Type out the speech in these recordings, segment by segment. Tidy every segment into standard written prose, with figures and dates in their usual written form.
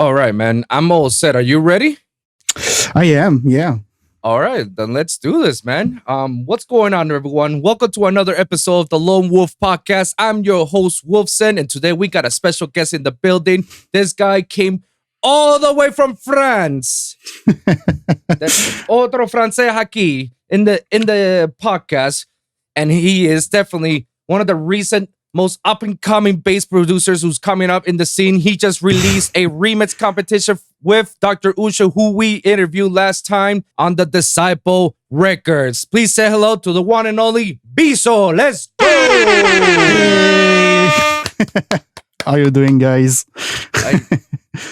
All right, man. I'm all set. Are you ready? I am, yeah. All right, then let's do this, man. What's going on, everyone? Welcome to another episode of the Lone Wolf Podcast. I'm your host, Wolfson, and today we got a special guest in the building. This guy came all the way from France. That's otro francés aquí in the podcast, and he is definitely one of the recent most up-and-coming bass producers who's coming up in the scene. He just released a remix competition with Dr. Ushuu, who we interviewed last time on the Disciple Records. Please say hello to the one and only Bizo. Let's go! How you doing, guys?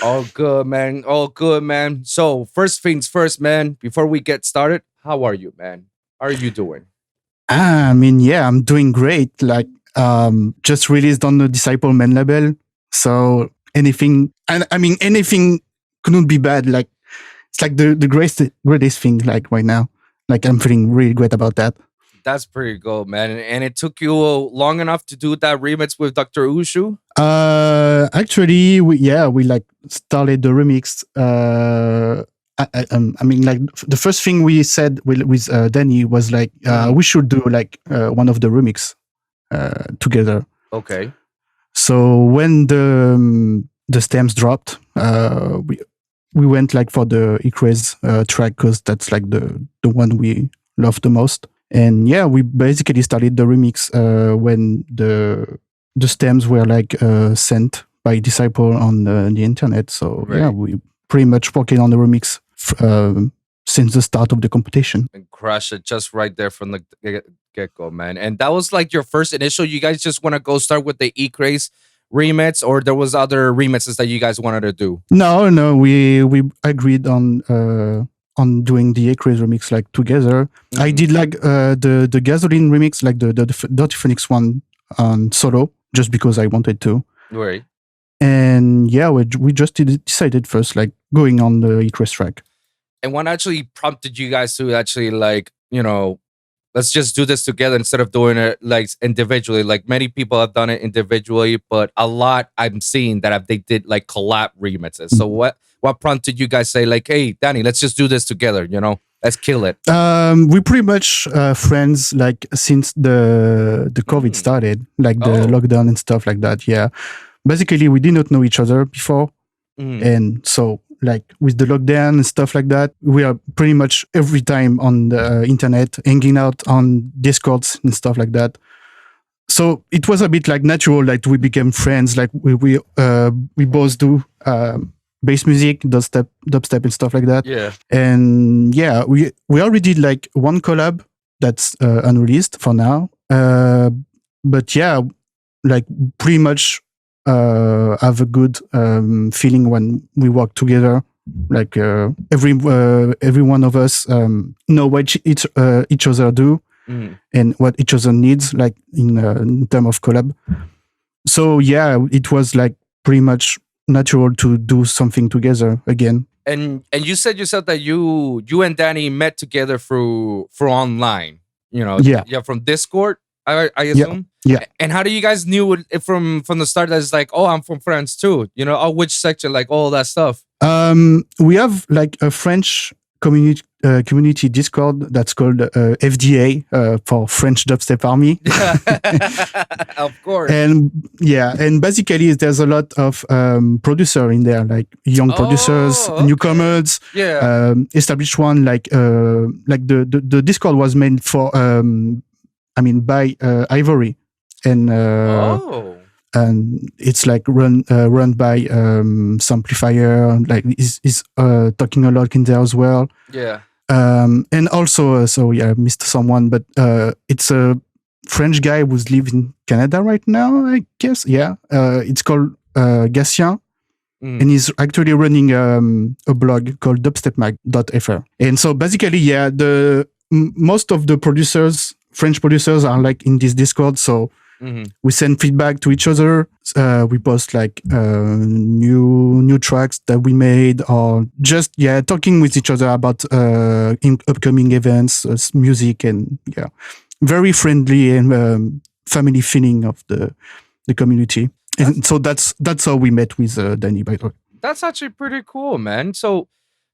All good, man. All good, man. So, first things first, man. Before we get started, how are you, man? How are you doing? I'm doing great. Just released on the Disciple main label. So anything couldn't be bad. Like, it's like the greatest thing, like, right now. Like, I'm feeling really great about that. That's pretty good, man. And it took you long enough to do that remix with Dr. Ushuu? Actually, we like started the remix. The first thing we said with Danny was like, we should do like one of the remix together. Okay. So when the stems dropped, we went like for the A&Rs track because that's like the one we love the most. And yeah, we basically started the remix when the stems were like sent by Disciple on the internet. So right. Yeah, we pretty much working on the remix since the start of the competition. And crush it just right there from the get-go, man. And that was like your first initial. You guys just want to go start with the A&Rs remix, or there was other remixes that you guys wanted to do? No, we agreed on doing the A&Rs remix like together. Mm-hmm. I did like the Gasoline remix, like the Dirty Phoenix one on solo, just because I wanted to. Right. And yeah, we just decided first, like, going on the A&Rs track. And what actually prompted you guys to actually, like, let's just do this together instead of doing it like individually? Like, many people have done it individually, but a lot I'm seeing that they did like collab remixes. So what prompted you guys say like, hey, Danny, let's just do this together, let's kill it? We pretty much friends like since the COVID started, like the lockdown and stuff like that. Yeah. Basically, we did not know each other before. And so, like, with the lockdown and stuff like that, we are pretty much every time on the internet, hanging out on Discords and stuff like that. So it was a bit like natural, like we became friends. Like we both do bass music, dubstep and stuff like that. Yeah. And yeah, we already did like one collab that's unreleased for now. But yeah, like pretty much have a good feeling when we work together. Like every one of us know what each other do and what each other needs, like in terms of collab. So yeah, it was like pretty much natural to do something together again. And you said yourself that you and Danny met together through online. Yeah, from Discord, I assume. Yeah. And how do you guys knew it from the start that it's like, oh, I'm from France too? Which section, like all that stuff? We have like a French community Discord that's called FDA for French Dubstep Army. Of course. And yeah, and basically there's a lot of producer in there, like young producers, newcomers, established one. Like the Discord was meant for by Ivory, and it's like run by Samplifier. Like is talking a lot in there as well. Yeah. And also, I missed someone, but it's a French guy who's lives in Canada right now, I guess. Yeah. It's called Gatien. And he's actually running a blog called dubstepmag.fr. And so basically, yeah, most of the French producers are like in this Discord. So we send feedback to each other. We post like new tracks that we made, or just talking with each other about upcoming events, music, and very friendly and family feeling of the community. And so that's how we met with Danny, by the way. That's actually pretty cool, man. So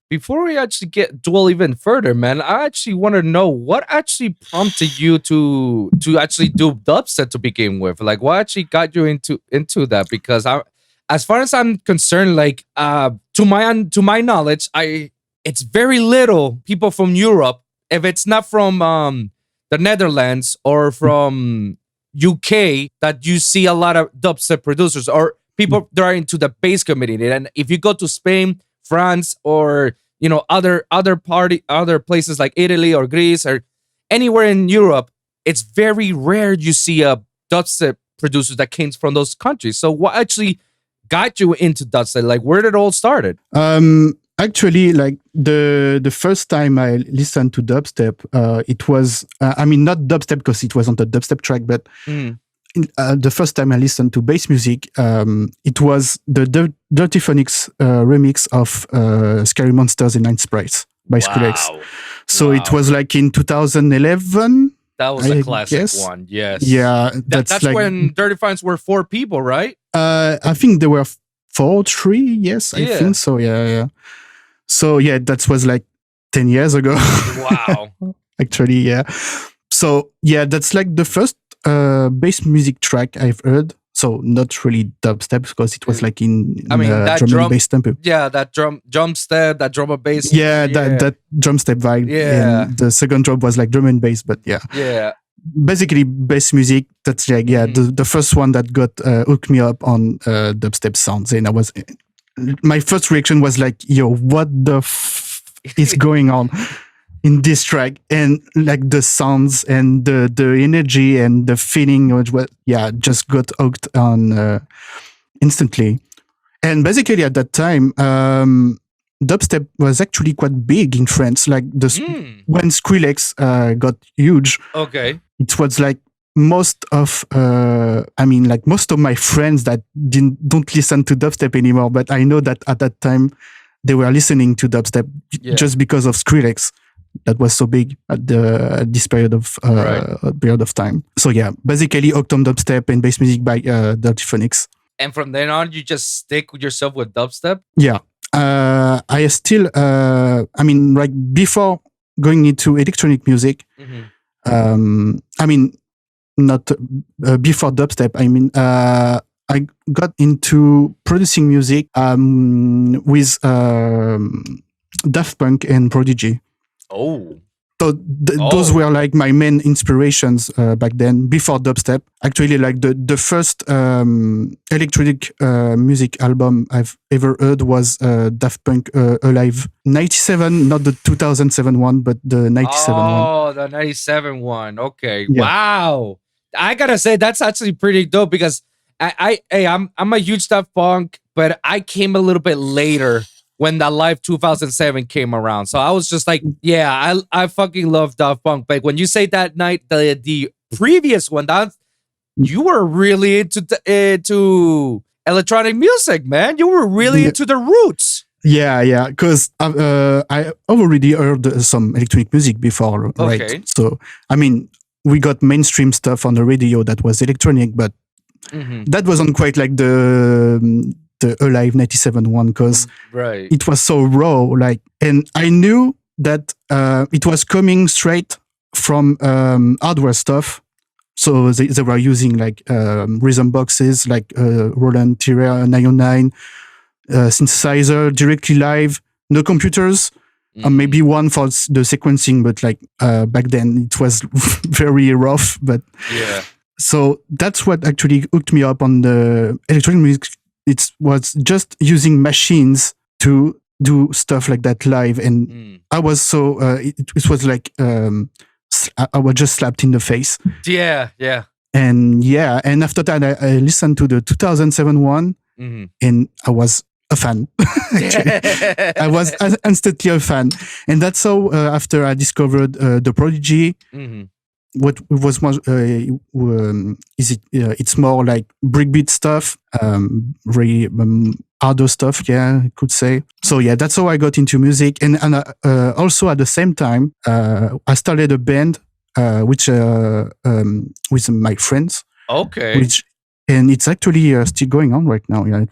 before we actually dwell even further, man, I actually want to know what actually prompted you to actually do dubstep to begin with. Like, what actually got you into that? Because as far as I'm concerned, like, to my knowledge, it's very little people from Europe. If it's not from the Netherlands or from UK, that you see a lot of dubstep producers or people that are into the bass community. And if you go to Spain, France, or other places like Italy or Greece or anywhere in Europe, it's very rare you see a dubstep producers that came from those countries. So what actually got you into dubstep? Like, where did it all started? Actually, like the first time I listened to dubstep, it was not dubstep because it wasn't a dubstep track, but the first time I listened to bass music, it was the Dirty Phonics remix of Scary Monsters and Night Sprites by Skrillex. So it was like in 2011. That was a classic one. Yes. Yeah. That's like, when Dirty Phonics were 4 people, right? I think there were 3. Yes, I think so. Yeah. So yeah, that was like 10 years ago. Wow. Actually, yeah. So yeah, that's like the first bass music track I've heard. So not really dubstep because it was like in that drum and bass tempo. Yeah, that drum step, that drum and bass. Yeah, that drum step vibe. Yeah. And the second drop was like drum and bass, but yeah. Yeah. Basically bass music. That's like the first one that got hooked me up on dubstep sounds, and my first reaction was like, "Yo, what the is going on in this track?" And like the sounds and the energy and the feeling, just got hooked on instantly. And basically at that time, dubstep was actually quite big in France. Like when Skrillex got huge, it was like most of my friends that don't listen to dubstep anymore, but I know that at that time they were listening to dubstep just because of Skrillex. That was so big at this period of time. So yeah, basically Octom dubstep and bass music by Dirty Phonics. And from then on, you just stick with yourself with dubstep? Yeah. I still, like before going into electronic music, not before dubstep, I got into producing music with Daft Punk and Prodigy. Oh. So those were like my main inspirations back then, before dubstep. Actually, like the first electronic music album I've ever heard was Daft Punk Alive 97, not the 2007 one, but the 97 one. Oh, the 97 one. Okay. Yeah. Wow. I gotta say that's actually pretty dope because I'm a huge Daft Punk, but I came a little bit later when the Live 2007 came around. So I was just like, yeah, I fucking love Daft Punk. But when you say that night, the previous one, you were really into electronic music, man. You were really into the roots. Yeah, because I already heard some electronic music before, right? So, we got mainstream stuff on the radio that was electronic, but that wasn't quite like the Alive 97 one, because it was so raw. Like, and I knew that it was coming straight from hardware stuff. So they were using like rhythm boxes, like Roland Tira 909, synthesizer, directly live, no computers. Maybe one for the sequencing, but like back then it was very rough. But so that's what actually hooked me up on the electronic music. It was just using machines to do stuff like that live, and I was so it was like I was just slapped in the face. Yeah. And after that I listened to the 2007 one, and I was a fan. I was instantly a fan, and that's how after I discovered the Prodigy. What was more it's more like breakbeat stuff, very harder stuff, I could say. So yeah, that's how I got into music, and also at the same time I started a band which with my friends, which and it's actually still going on right now. Yeah,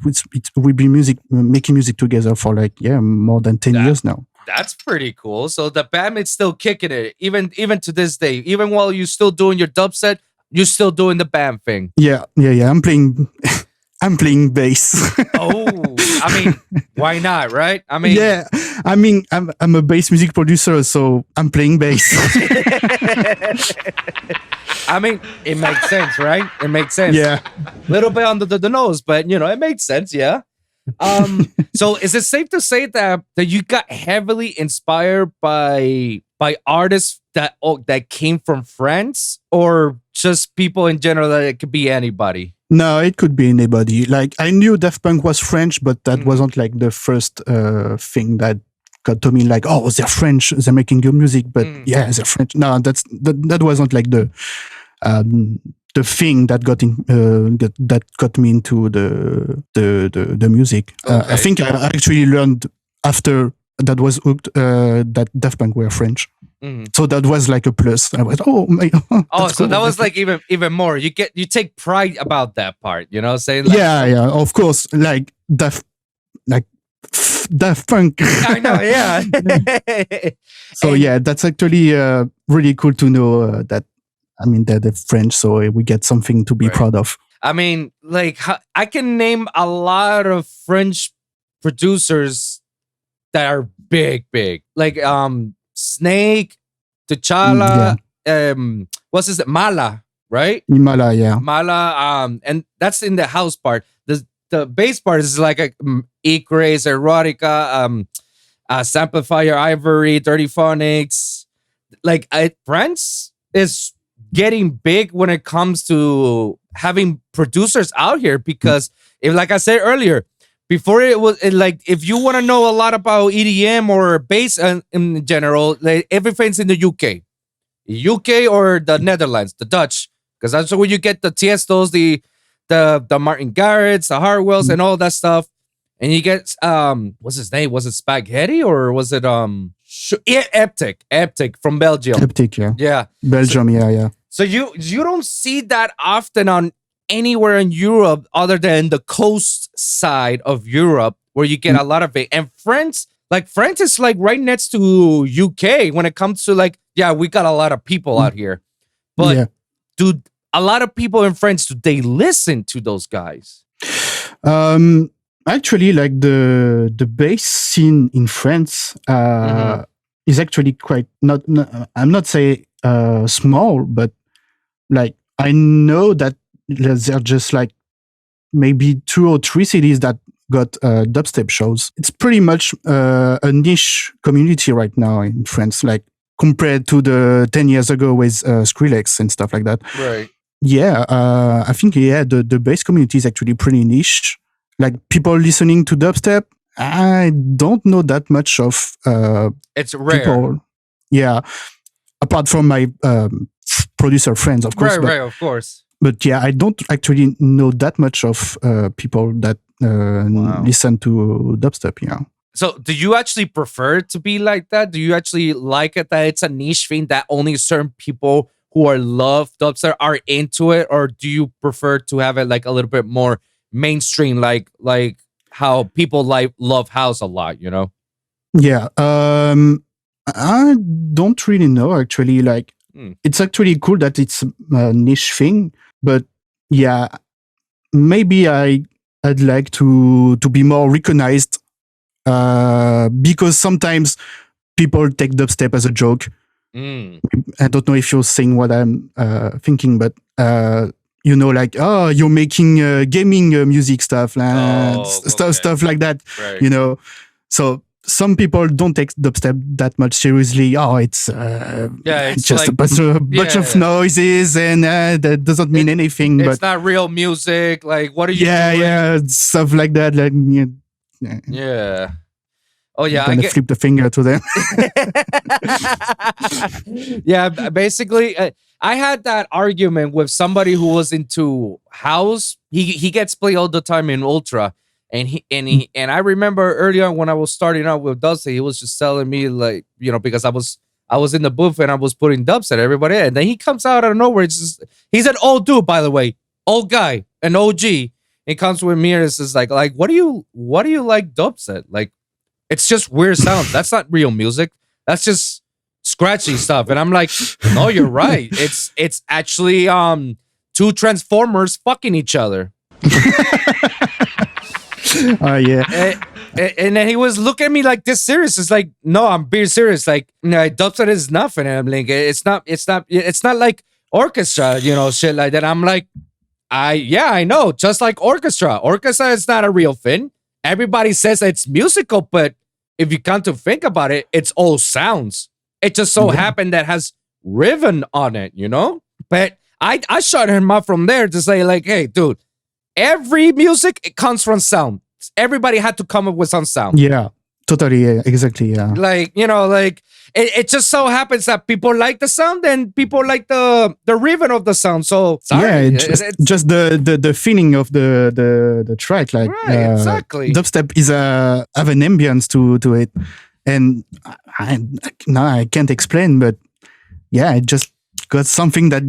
we've been making music together for like more than 10 years now. That's pretty cool. So the band is still kicking it, even to this day. Even while you're still doing your dub set, you're still doing the band thing. Yeah. I'm playing. I'm playing bass. Oh, I mean, why not, right? I mean, yeah, I mean, I'm a bass music producer, so I'm playing bass. I mean, it makes sense, right? It makes sense. Yeah, little bit under the nose, but it makes sense. Yeah. So is it safe to say that you got heavily inspired by artists that came from France, or just people in general, that it could be anybody? No, it could be anybody. Like, I knew Daft Punk was French, but that wasn't like the first thing that got to me. Like, oh, they're French, they're making good music, but yeah, they're French. No, that wasn't like the thing that got me into the music. Okay. I think I actually learned after that was hooked that Daft Punk were French. So that was like a plus. I was so cool. That was like even more. You take pride about that part, saying like, yeah, of course, like Daft Punk. I know, yeah. So yeah, that's actually really cool to know that. I mean, they're French, so we get something to be proud of. I mean, like, I can name a lot of French producers that are big, like Snake, T'Challa, what's his Mala, right? Mala, yeah. Mala, and that's in the house part. The bass part is like a Ecraze, Erotica, Samplifier, Ivory, Dirty Phonics. Like, France is getting big when it comes to having producers out here, because like I said earlier, before it was like, if you want to know a lot about EDM or bass in general, like, everything's in the UK or the Netherlands, the Dutch, because that's where you get the Tiestos, the Martin Garrix, the Hartwells, and all that stuff. And you get what's his name? Was it Spaghetti, or was it Eptic from Belgium? Eptic, yeah, Belgium, yeah. So you don't see that often on anywhere in Europe other than the coast side of Europe, where you get a lot of it. And France is like right next to UK when it comes to like, yeah, we got a lot of people out here. But do a lot of people in France, do they listen to those guys? Actually, like the bass scene in France is actually quite I'm not saying small, but like, I know that there are just like maybe 2 or 3 cities that got dubstep shows. It's pretty much a niche community right now in France, like compared to the 10 years ago with Skrillex and stuff like that. Right. Yeah, I think the bass community is actually pretty niche. Like, people listening to dubstep, I don't know that much of it's rare. People. Yeah, apart from my producer friends, of course. Right, of course. But yeah, I don't actually know that much of people that listen to dubstep. Yeah. So, do you actually prefer to be like that? Do you actually like it that it's a niche thing that only certain people who love dubstep are into it, or do you prefer to have it like a little bit more mainstream, like how people love house a lot, Yeah. I don't really know, actually. Like, it's actually cool that it's a niche thing, but yeah, maybe I'd like to be more recognized, because sometimes people take dubstep as a joke. I don't know if you're saying what I'm thinking, but like, oh, you're making gaming music stuff, stuff like that, right. So some people don't take dubstep that much seriously. Oh, it's just like a bunch of noises, and that doesn't mean anything. It's not real music. Like, what are you doing? Yeah, stuff like that. Like, yeah. Oh yeah, I flip the finger to them. Yeah, basically, I had that argument with somebody who was into house. He gets played all the time in Ultra, and I remember early on when I was starting out with dubstep, he was just telling me, like, because I was in the booth and I was putting dubstep everybody, and then he comes out of nowhere. He's an old dude, by the way, old guy, an OG, it comes with me and it's just like what do you like dubstep? Like it's just weird sounds. That's not real music. That's just scratchy stuff. And I'm like, no, you're right. It's actually two transformers fucking each other. Yeah. And then he was looking at me like this serious. It's like, no, I'm being serious. Like, dubstep is nothing. And I'm like, it's not like orchestra, shit like that. I'm like, I know. Just like orchestra. Orchestra is not a real thing. Everybody says it's musical, but if you come to think about it, it's all sounds. It just so happened that has rhythm on it, But I shut him up from there to say, like, hey, dude, every music, it comes from sound. Everybody had to come up with some sound. Yeah, totally. Yeah, exactly. Yeah. Like, it just so happens that people like the sound and people like the rhythm of the sound. So sorry. Yeah, just the feeling of the track. Like right, exactly. Dubstep is have an ambience to it. And I can't explain, but yeah, it just got something that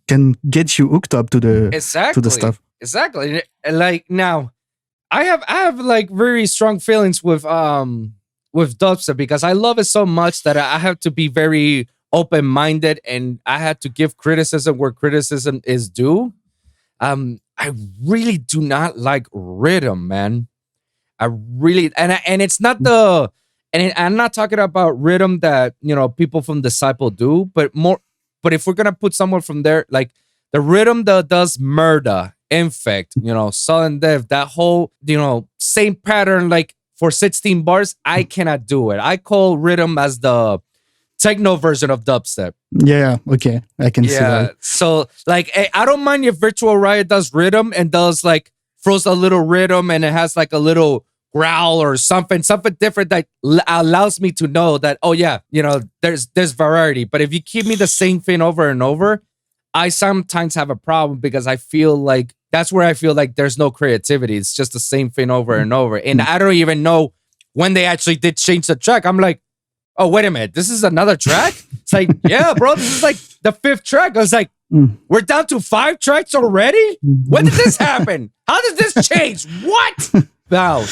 can get you hooked up to the stuff. Exactly. Like now, I have like very strong feelings with dubstep because I love it so much that I have to be very open-minded and I had to give criticism where criticism is due. I really do not like rhythm, man. I really and it's not the and I'm not talking about rhythm that people from Disciple do, but if we're gonna put someone from there, like the rhythm that does murder, infect, sudden death, that whole same pattern, like for 16 bars, I cannot do it. I call rhythm as the techno version of dubstep. Yeah, okay, I can see that. So like, I don't mind if Virtual Riot does rhythm and does like throws a little rhythm and it has like a little growl or something different that allows me to know that, oh yeah, there's variety. But if you keep me the same thing over and over, I sometimes have a problem because I feel like that's where I feel like there's no creativity. It's just the same thing over and over. And I don't even know when they actually did change the track. I'm like, oh, wait a minute, this is another track? It's like, yeah, bro, this is like the 5th track. I was like, we're down to 5 tracks already? When did this happen? How did this change? What? Now,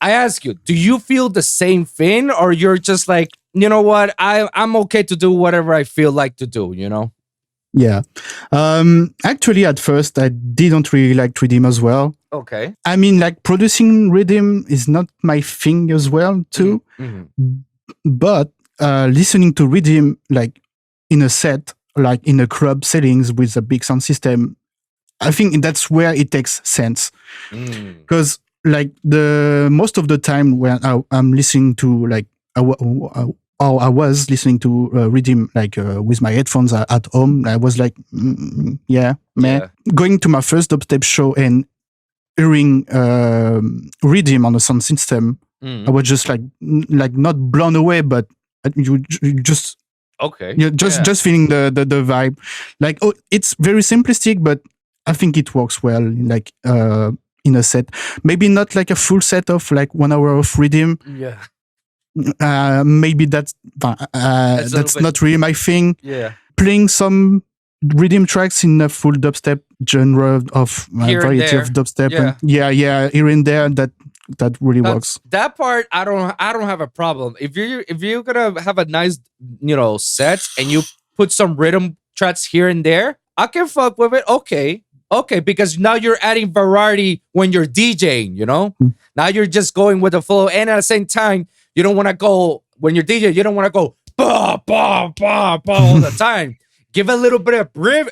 I ask you, do you feel the same thing? Or you're just like, you know what? I'm okay to do whatever I feel like to do, Yeah. Actually, at first, I didn't really like rhythm as well. Okay. I mean, like producing rhythm is not my thing as well, too. Mm-hmm. But listening to rhythm, like in a set, like in a club settings with a big sound system, I think that's where it takes sense. Because like the most of the time when I'm listening to like I was listening to rhythm like with my headphones at home. I was like, yeah, man. Going to my first dubstep show and hearing rhythm on the sound system, I was just like not blown away, but you just okay, just feeling the vibe. Like, oh, it's very simplistic, but I think it works well. Like in a set, maybe not like a full set of like 1 hour of rhythm. Yeah. Maybe that's not really my thing. Yeah. Playing some rhythm tracks in a full dubstep genre of variety of dubstep. Yeah. And here and there, that really works. That part I don't have a problem. If you're gonna have a nice set and you put some rhythm tracks here and there, I can fuck with it. Okay, because now you're adding variety when you're DJing, Now you're just going with the flow, and at the same time, you don't want to go, when you're DJing, you don't want to go bah, bah, bah, bah, all the time. Give a little bit of breathe,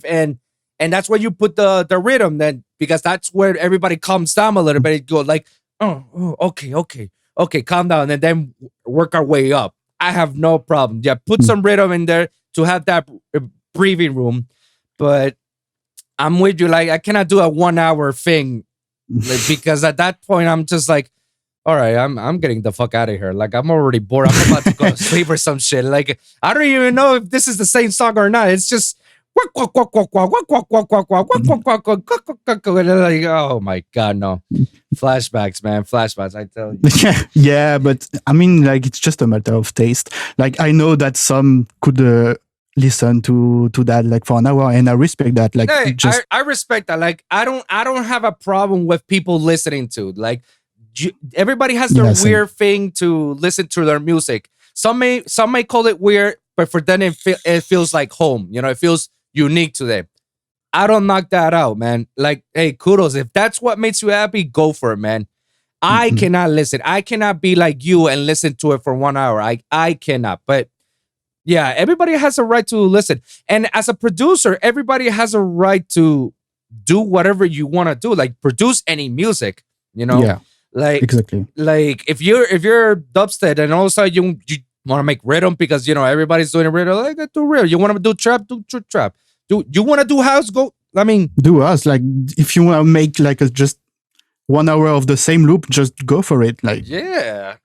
and that's where you put the rhythm then, because that's where everybody calms down a little bit. It go like, oh, okay, calm down, and then work our way up. I have no problem. Yeah, put some rhythm in there to have that breathing room, but I'm with you. Like, I cannot do a 1 hour thing, because at that point I'm just like, all right, I'm getting the fuck out of here. Like, I'm already bored. I'm about to go to sleep or some shit. Like, I don't even know if this is the same song or not. It's just like, oh my god, no. Flashbacks, man. Flashbacks, I tell you. Yeah, but I mean, like, it's just a matter of taste. Like, I know that some could listen to that like for an hour, and I respect that. Like Hey, just I respect that. Like I don't have a problem with people listening to like everybody has their yeah, same. weird thing to listen to their music. Some may call it weird, but for them it feels like home. You know, it feels unique to them. I don't knock that out, man. Like, hey, kudos. If that's what makes you happy, go for it, man. I Mhm. cannot listen. I cannot be like you and listen to it for 1 hour. I cannot. But yeah, everybody has a right to listen. And as a producer, everybody has a right to do whatever you want to do, like produce any music, you know? Yeah, Like exactly. like if you're dubstep and all of a sudden you want to make rhythm because everybody's doing rhythm, like do rhythm. You want to do trap, do trap. Do you want to do house? Go. I mean, Do us like if you want to make like a just 1 hour of the same loop, just go for it. Like yeah.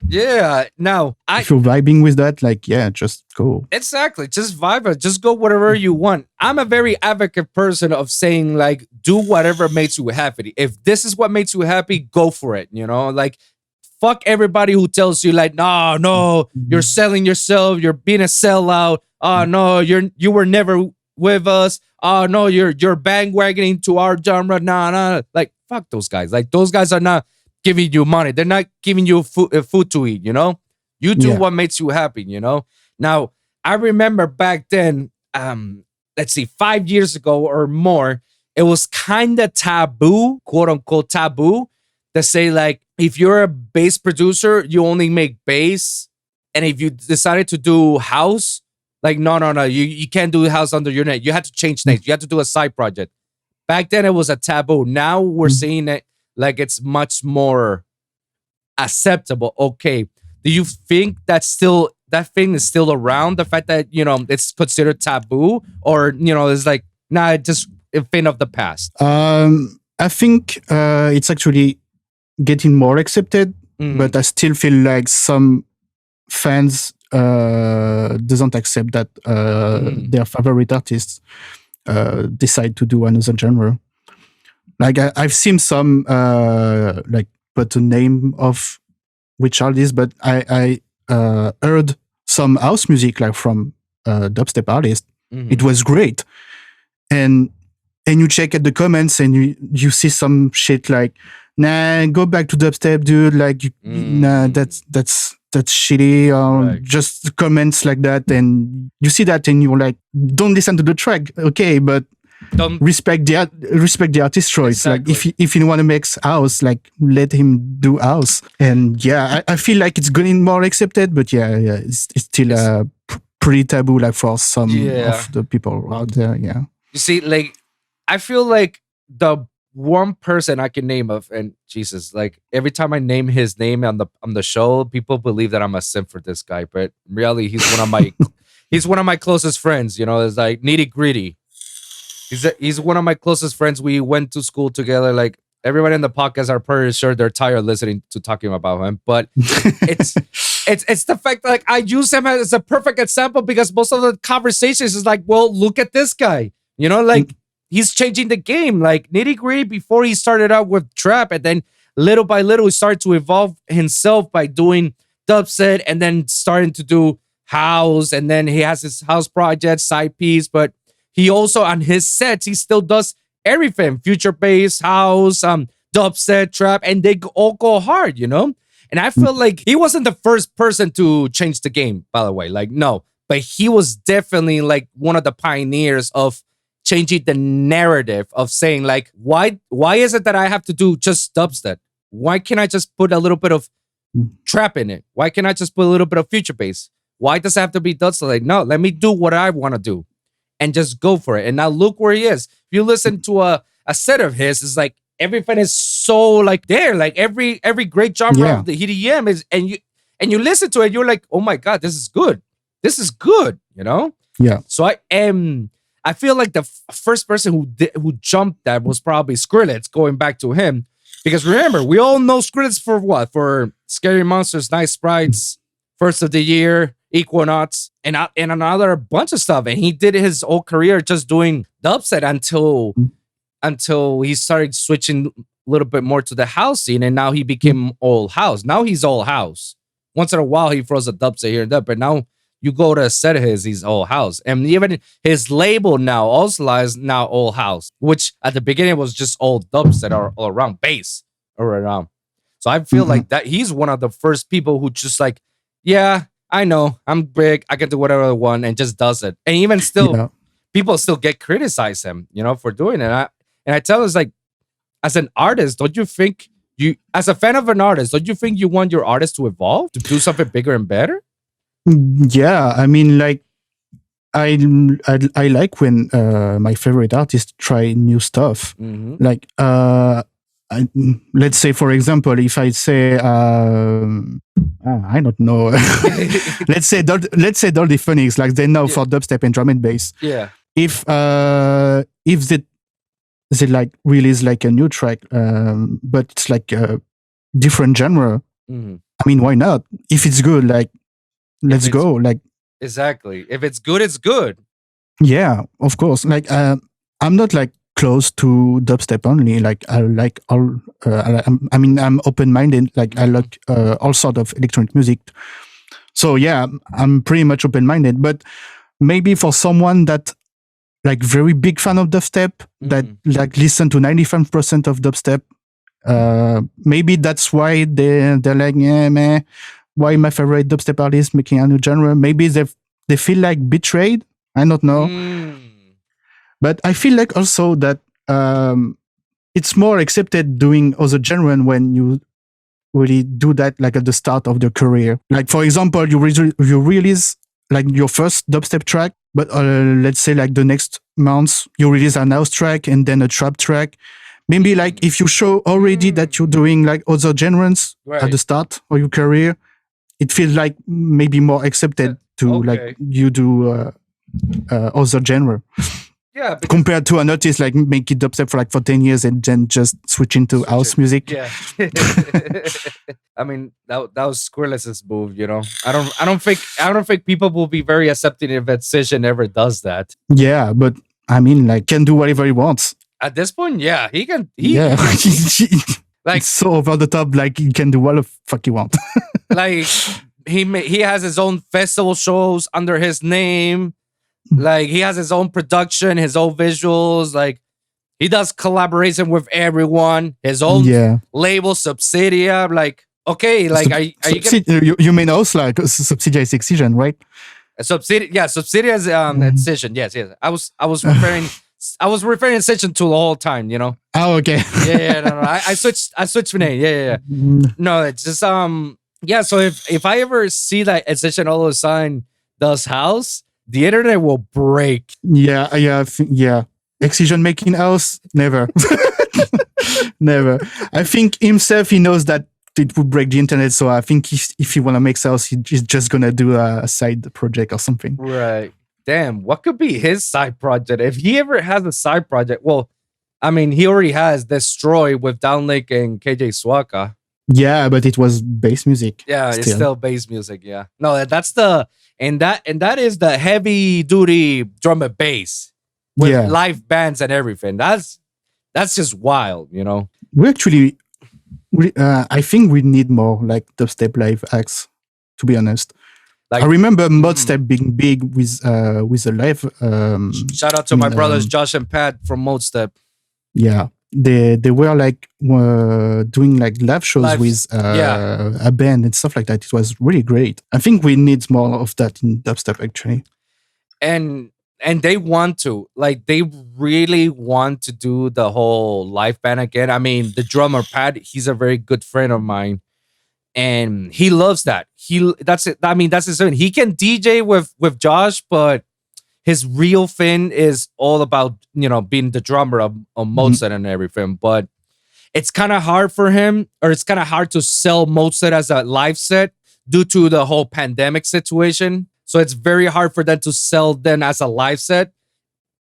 Now if you're vibing with that, like yeah, just go. exactly. Just vibe it. Just go whatever you want. I'm a very advocate person of saying like, do whatever makes you happy. If this is what makes you happy, go for it. You know, like fuck everybody who tells you like, no, you're selling yourself. You're being a sellout. Oh no, you were never with us. Oh no, you're bandwagoning to our genre. Nah. Like fuck those guys. Like those guys are not giving you money. They're not giving you food to eat. You know, you do Yeah. what makes you happy. You know. Now, I remember back then, let's see, 5 years ago or more, it was kind of taboo, quote unquote taboo, to say like, if you're a bass producer, you only make bass. And if you decided to do house, like, no, you can't do house under your name. You had to change names. You had to do a side project. Back then, it was a taboo. Now we're seeing it like it's much more acceptable. Okay. Do you think that thing is still around? The fact that it's considered taboo, or it's like it's just a thing of the past. I think it's actually getting more accepted, but I still feel like some fans doesn't accept that their favorite artists decide to do another genre. Like I've seen some like put a name of which artist, but I heard some house music like from dubstep artists. It was great, and you check at the comments and you see some shit like, nah, go back to dubstep, dude. Like, nah, that's shitty. Right. Just comments like that, and you see that, and you're like, don't listen to the track, okay? But Don't respect the artist choice. Exactly. Like, if he want to make house, like let him do house. And yeah, I feel like it's getting more accepted, but yeah, it's still pretty taboo, like for some of the people out there. Yeah. You see, like, I feel like the one person I can name of, and Jesus, like every time I name his name on the show, people believe that I'm a simp for this guy, but really, he's one of my he's one of my closest friends. You know, it's like nitty gritty. He's one of my closest friends. We went to school together. Like everybody in the podcast are pretty sure they're tired of listening to talking about him, but it's the fact that like I use him as a perfect example because most of the conversations is like, well, look at this guy. You know, like he's changing the game. Like nitty gritty before he started out with trap, and then little by little he started to evolve himself by doing dubstep, and then starting to do house, and then he has his house project side piece, but he also on his sets he still does everything: future bass, house, dubstep, trap, and they all go hard, you know. And I feel like he wasn't the first person to change the game, by the way. Like no, but he was definitely like one of the pioneers of changing the narrative of saying like, why is it that I have to do just dubstep? Why can't I just put a little bit of trap in it? Why can't I just put a little bit of future bass? Why does it have to be dubstep? Like, no, let me do what I want to do and just go for it. And now look where he is. If you listen to a set of his, it's like everything is so like there, like every great genre of the EDM is, and you listen to it, you're like, oh my God, this is good. This is good, you know? Yeah. So I feel like the first person who jumped that was probably Skrillex, going back to him. Because remember, we all know Skrillex for what? For Scary Monsters, Nice Sprites, First of the Year, Equinox, and another bunch of stuff. And he did his whole career just doing dubstep until he started switching a little bit more to the house scene. And now he became all house. Now he's all house. Once in a while, he throws a dubstep here and there. But now you go to a set of his old house, and even his label now also lies now old house, which at the beginning was just old dubs that are all around bass or around. So I feel Mhm. like that he's one of the first people who just like, yeah, I know I'm big, I can do whatever I want, and just does it. And even still, Yeah. people still get criticize him, for doing it. And I tell us like, as an artist, don't you think you, as a fan of an artist, don't you think you want your artist to evolve to do something bigger and better? Yeah, I mean, like I like when my favorite artists try new stuff. Mm-hmm. Like let's say, for example, if I say I don't know, let's say Dolby Phonics, like they know Yeah. for dubstep and drum and bass. Yeah. If they like release like a new track, but it's like a different genre. Mm-hmm. I mean, why not? If it's good, like let's it's- go. Like Exactly. If it's good, it's good. yeah, of course. Like I'm not like close to dubstep only. Like I like all. I mean, I'm open minded. Like I like all sort of electronic music. So yeah, I'm pretty much open minded. But maybe for someone that like very big fan of dubstep, that like listen to 95% of dubstep, maybe that's why they're like, yeah, man, why my favorite dubstep artist making a new genre? Maybe they feel like betrayed. I don't know. But I feel like also that it's more accepted doing other genre when you really do that like at the start of their career. Like for example, you release like your first dubstep track, but let's say like the next months you release an house track and then a trap track. Maybe like if you show already that you're doing like other genres at the start of your career, it feels like maybe more accepted to like you do other genre. Yeah, compared to an artist like making dubstep for 10 years and then just switch into house music. Yeah. I mean, that was Skrillex' move, I don't think people will be very accepting if Excision ever does that. Yeah, but I mean, like, can do whatever he wants. At this point, yeah, he can. Yeah, like it's so over the top. Like he can do what the fuck he wants. like he has his own festival shows under his name. Like he has his own production, his own visuals. Like he does collaboration with everyone. His own label, Subsidia. Like okay, like are you you mean also like Subsidia is Excision, right? Subsidia is Excision. Yes. I was referring. I was referring Excision to the whole time. Oh, okay. Yeah. No. I switched name. Yeah. No, it's just yeah. So if I ever see that Excision all of a sudden does house, the internet will break. Yeah. Excision making house? Never. Never. I think himself, he knows that it would break the internet. So I think if he want to make house, he's just going to do a side project or something. Right. Damn, what could be his side project? If he ever has a side project, well, I mean, he already has Destroy with Downlake and KJ Swaka. Yeah, but it was bass music. Yeah, it's still bass music. Yeah, no, that's the and that is the heavy duty drum and bass with live bands and everything. That's just wild, We actually, I think we need more like dubstep live acts. To be honest, like, I remember Modstep being big with a live. Shout out to my brothers Josh and Pat from Modstep. Yeah. They were like doing like live shows with a band and stuff like that. It was really great. I think we need more of that in dubstep actually. And they want to, like, they really want to do the whole live band again. I mean, the drummer Pat, he's a very good friend of mine, and he loves that. That's it. I mean, that's his thing. He can DJ with Josh, but his real thing is all about, being the drummer of Mozart and everything. But it's kind of hard for him, or it's kind of hard to sell Mozart as a live set due to the whole pandemic situation. So it's very hard for them to sell them as a live set.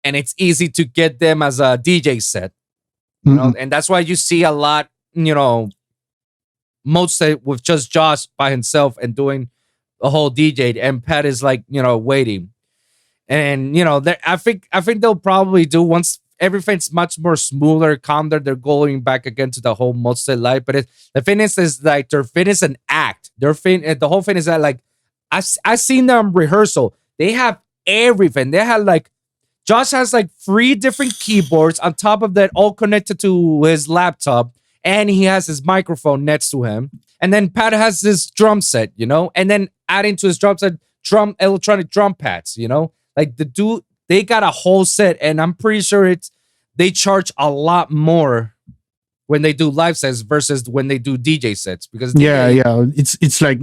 And it's easy to get them as a DJ set. And that's why you see a lot, Mozart with just Josh by himself and doing the whole DJ. And Pat is like, waiting. And I think they'll probably do once everything's much more smoother, calmer. They're going back again to the whole Mozart life. But the thing is like their thing is an act. The whole thing is that like I seen them rehearsal. They have everything. They had like Josh has like 3 different keyboards on top of that, all connected to his laptop, and he has his microphone next to him. And then Pat has this drum set, and then adding to his drum set, electronic drum pads, like the dude, they got a whole set, and I'm pretty sure they charge a lot more when they do live sets versus when they do DJ sets, because it's like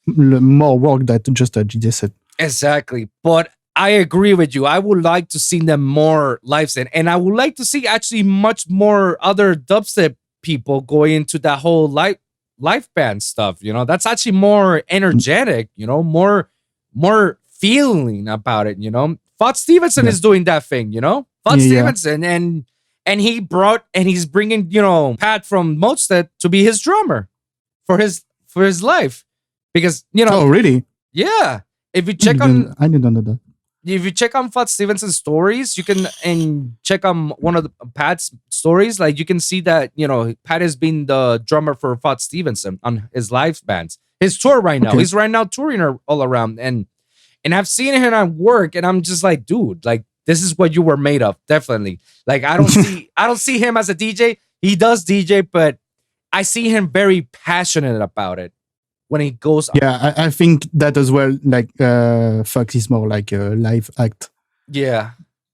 more work than just a DJ set. Exactly. But I agree with you. I would like to see them more live set, and I would like to see actually much more other dubstep people going into that whole live band stuff. That's actually more energetic. More feeling about it. Fod Stevenson is doing that thing. Fod Stevenson, and he's bringing Pat from Mostert to be his drummer for his life, because Oh, really? yeah. If you check on I didn't know that. if you check on Fod Stevenson's stories, you can, and check on one of the Pat's stories, like you can see that Pat has been the drummer for Fod Stevenson on his live bands. His tour right now, he's right now touring all around, and I've seen him at work, and I'm just like, dude, like this is what you were made of, definitely. Like I don't see him as a DJ. He does DJ, but I see him very passionate about it when he goes. Yeah, I think that as well. Like Fox is more like a live act. Yeah.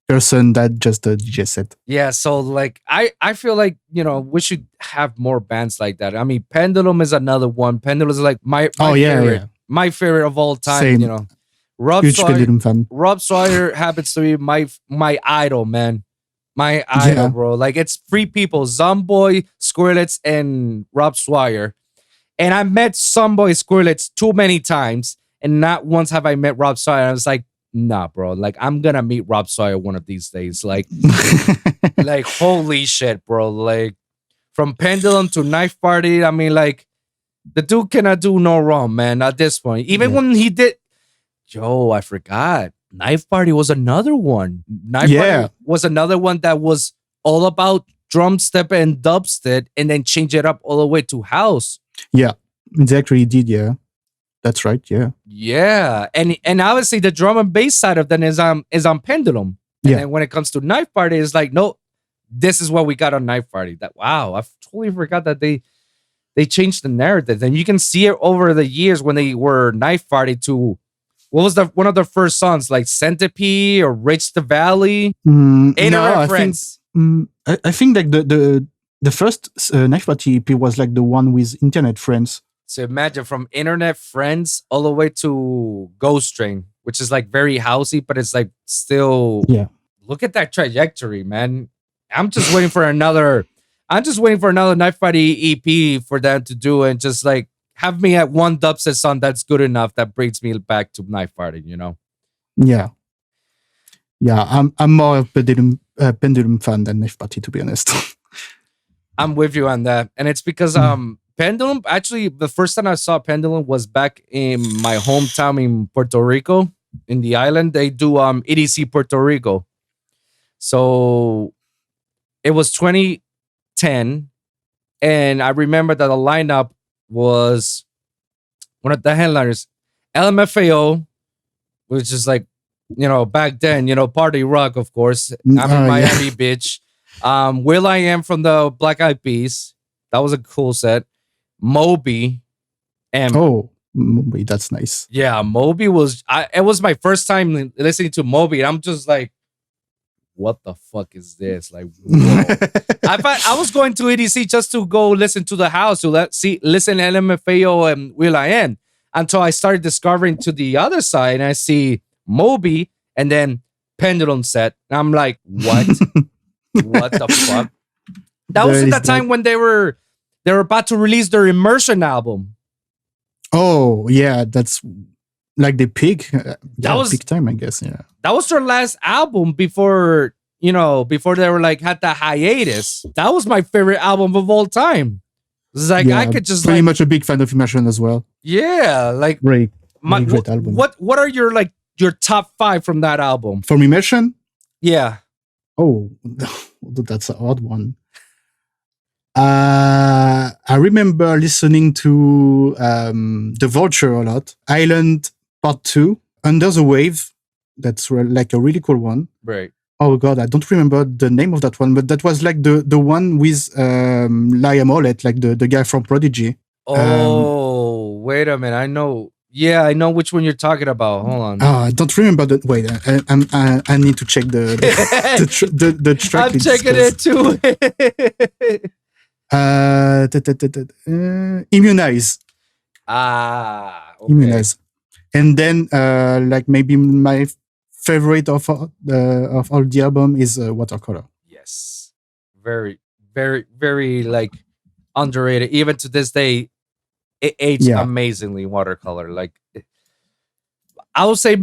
Person that just a DJ set. Yeah, so like I feel like we should have more bands like that. I mean, Pendulum is another one. Pendulum is like my favorite, my favorite of all time. Same. Rob Huge Sawyer, Pendulum fan. Rob Sawyer happens to be my idol, man. My idol, bro. Like it's 3 people: Zomboy, Skrillex, and Rob Sawyer. And I met Zomboy, Skrillex too many times, and not once have I met Rob Sawyer. I was like, nah, bro. Like I'm gonna meet Rob Sawyer one of these days. Like, like holy shit, bro. Like from Pendulum to Knife Party. I mean, like the dude cannot do no wrong, man. At this point, even when he did, I forgot. Knife Party was another one. Knife Party was another one that was all about drum step and dubstep, and then change it up all the way to house. Yeah, it actually did. Yeah, that's right. Yeah. Yeah, and obviously the drum and bass side of that is on Pendulum. And then when it comes to Knife Party, it's like, no, this is what we got on Knife Party. That I totally forgot that they changed the narrative. And you can see it over the years when they were Knife Party to what was one of their first songs, like Centipede or Reach the Valley. Friends. I think like the first Knife Party EP was like the one with Internet Friends. So imagine from Internet Friends all the way to Ghost Train, which is like very housey, but it's like still. Yeah. Look at that trajectory, man. I'm just waiting for another Knife Party EP for them to do, and just like have me at one dubstep song that's good enough that brings me back to Knife Party. Yeah. Yeah. I'm more of a Pendulum fan than Knife Party, to be honest. I'm with you on that, and it's because Pendulum, actually, the first time I saw Pendulum was back in my hometown in Puerto Rico, in the island. They do EDC Puerto Rico. So it was 2010, and I remember that the lineup was one of the headliners, LMFAO, which is like, back then, party rock, of course. I'm in Miami, bitch. will.i.am from the Black Eyed Peas. That was a cool set. Moby. And Moby, that's nice. Yeah, Moby was it was my first time listening to Moby. I'm just like, what the fuck is this? Like, whoa. I was going to EDC just to go listen to the house, to listen to LMFAO and will.i.am, until I started discovering to the other side, and I see Moby and then Pendulum set. And I'm like, what? What the fuck? That was at the time when they were about to release their Immersion album. Oh yeah, that's like the peak. That was peak time, I guess. Yeah, that was their last album before they were like had the hiatus. That was my favorite album of all time. It's like I could just pretty much a big fan of Immersion as well. Yeah, like great album. What are your top 5 from that album? From Immersion? Yeah. Oh, that's an odd one. I remember listening to The Vulture a lot. Island Part 2, Under the Wave. That's like a really cool one. Right. Oh god, I don't remember the name of that one, but that was like the one with Liam Howlett, like the guy from Prodigy. Oh, wait a minute. I know. Yeah, I know which one you're talking about. Hold on. I don't remember that. Wait, I need to check the track. I'm checking it too. Immunize. Okay. Immunize. And then like maybe my favorite of all the album is Watercolor. Yes. Very, very, very like underrated. Even to this day, it aged amazingly. Watercolor. Like I'll say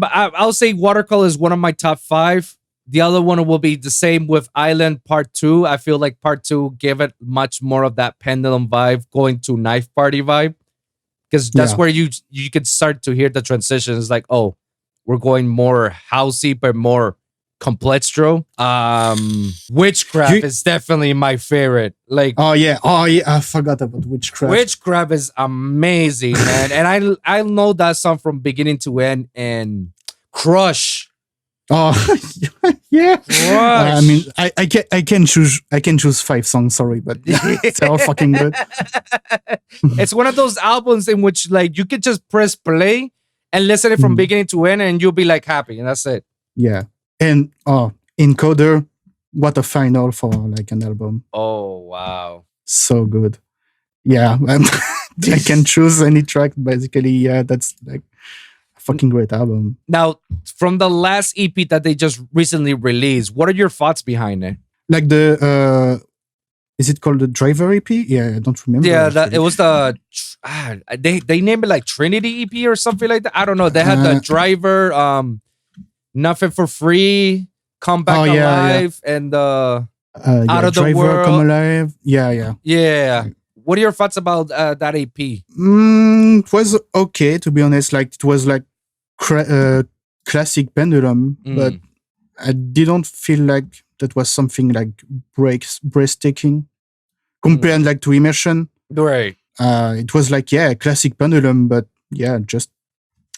Watercolor is one of my top 5. The other one will be the same with Island Part 2. I feel like Part 2 gave it much more of that pendulum vibe, going to Knife Party vibe. Because that's where you can start to hear the transition. It's like, oh, we're going more housey, but more complextro. Witchcraft is definitely my favorite. Like, oh yeah, I forgot about Witchcraft. Witchcraft is amazing, man. And I know that song from beginning to end. And Crush. Oh yeah. I mean, I can choose 5 songs. Sorry, but it's all fucking good. It's one of those albums in which like you could just press play and listen it from beginning to end, and you'll be like happy, and that's it. Yeah, and Encoder, what a final for like an album. Oh wow, so good. Yeah, I can choose any track basically. Yeah, that's like fucking great album. Now, from the last EP that they just recently released, what are your thoughts behind it? Like the is it called the Driver EP? Yeah, I don't remember. Yeah, it was the they named it like Trinity EP or something like that. I don't know. They had the Driver, Nothing for Free, Come Back Alive, and Out of the World, Come Alive. Yeah. What are your thoughts about that EP? It was okay, to be honest. Like it was like classic Pendulum, but I didn't feel like that was something like breathtaking compared like to Immersion. Right. It was like classic Pendulum, but just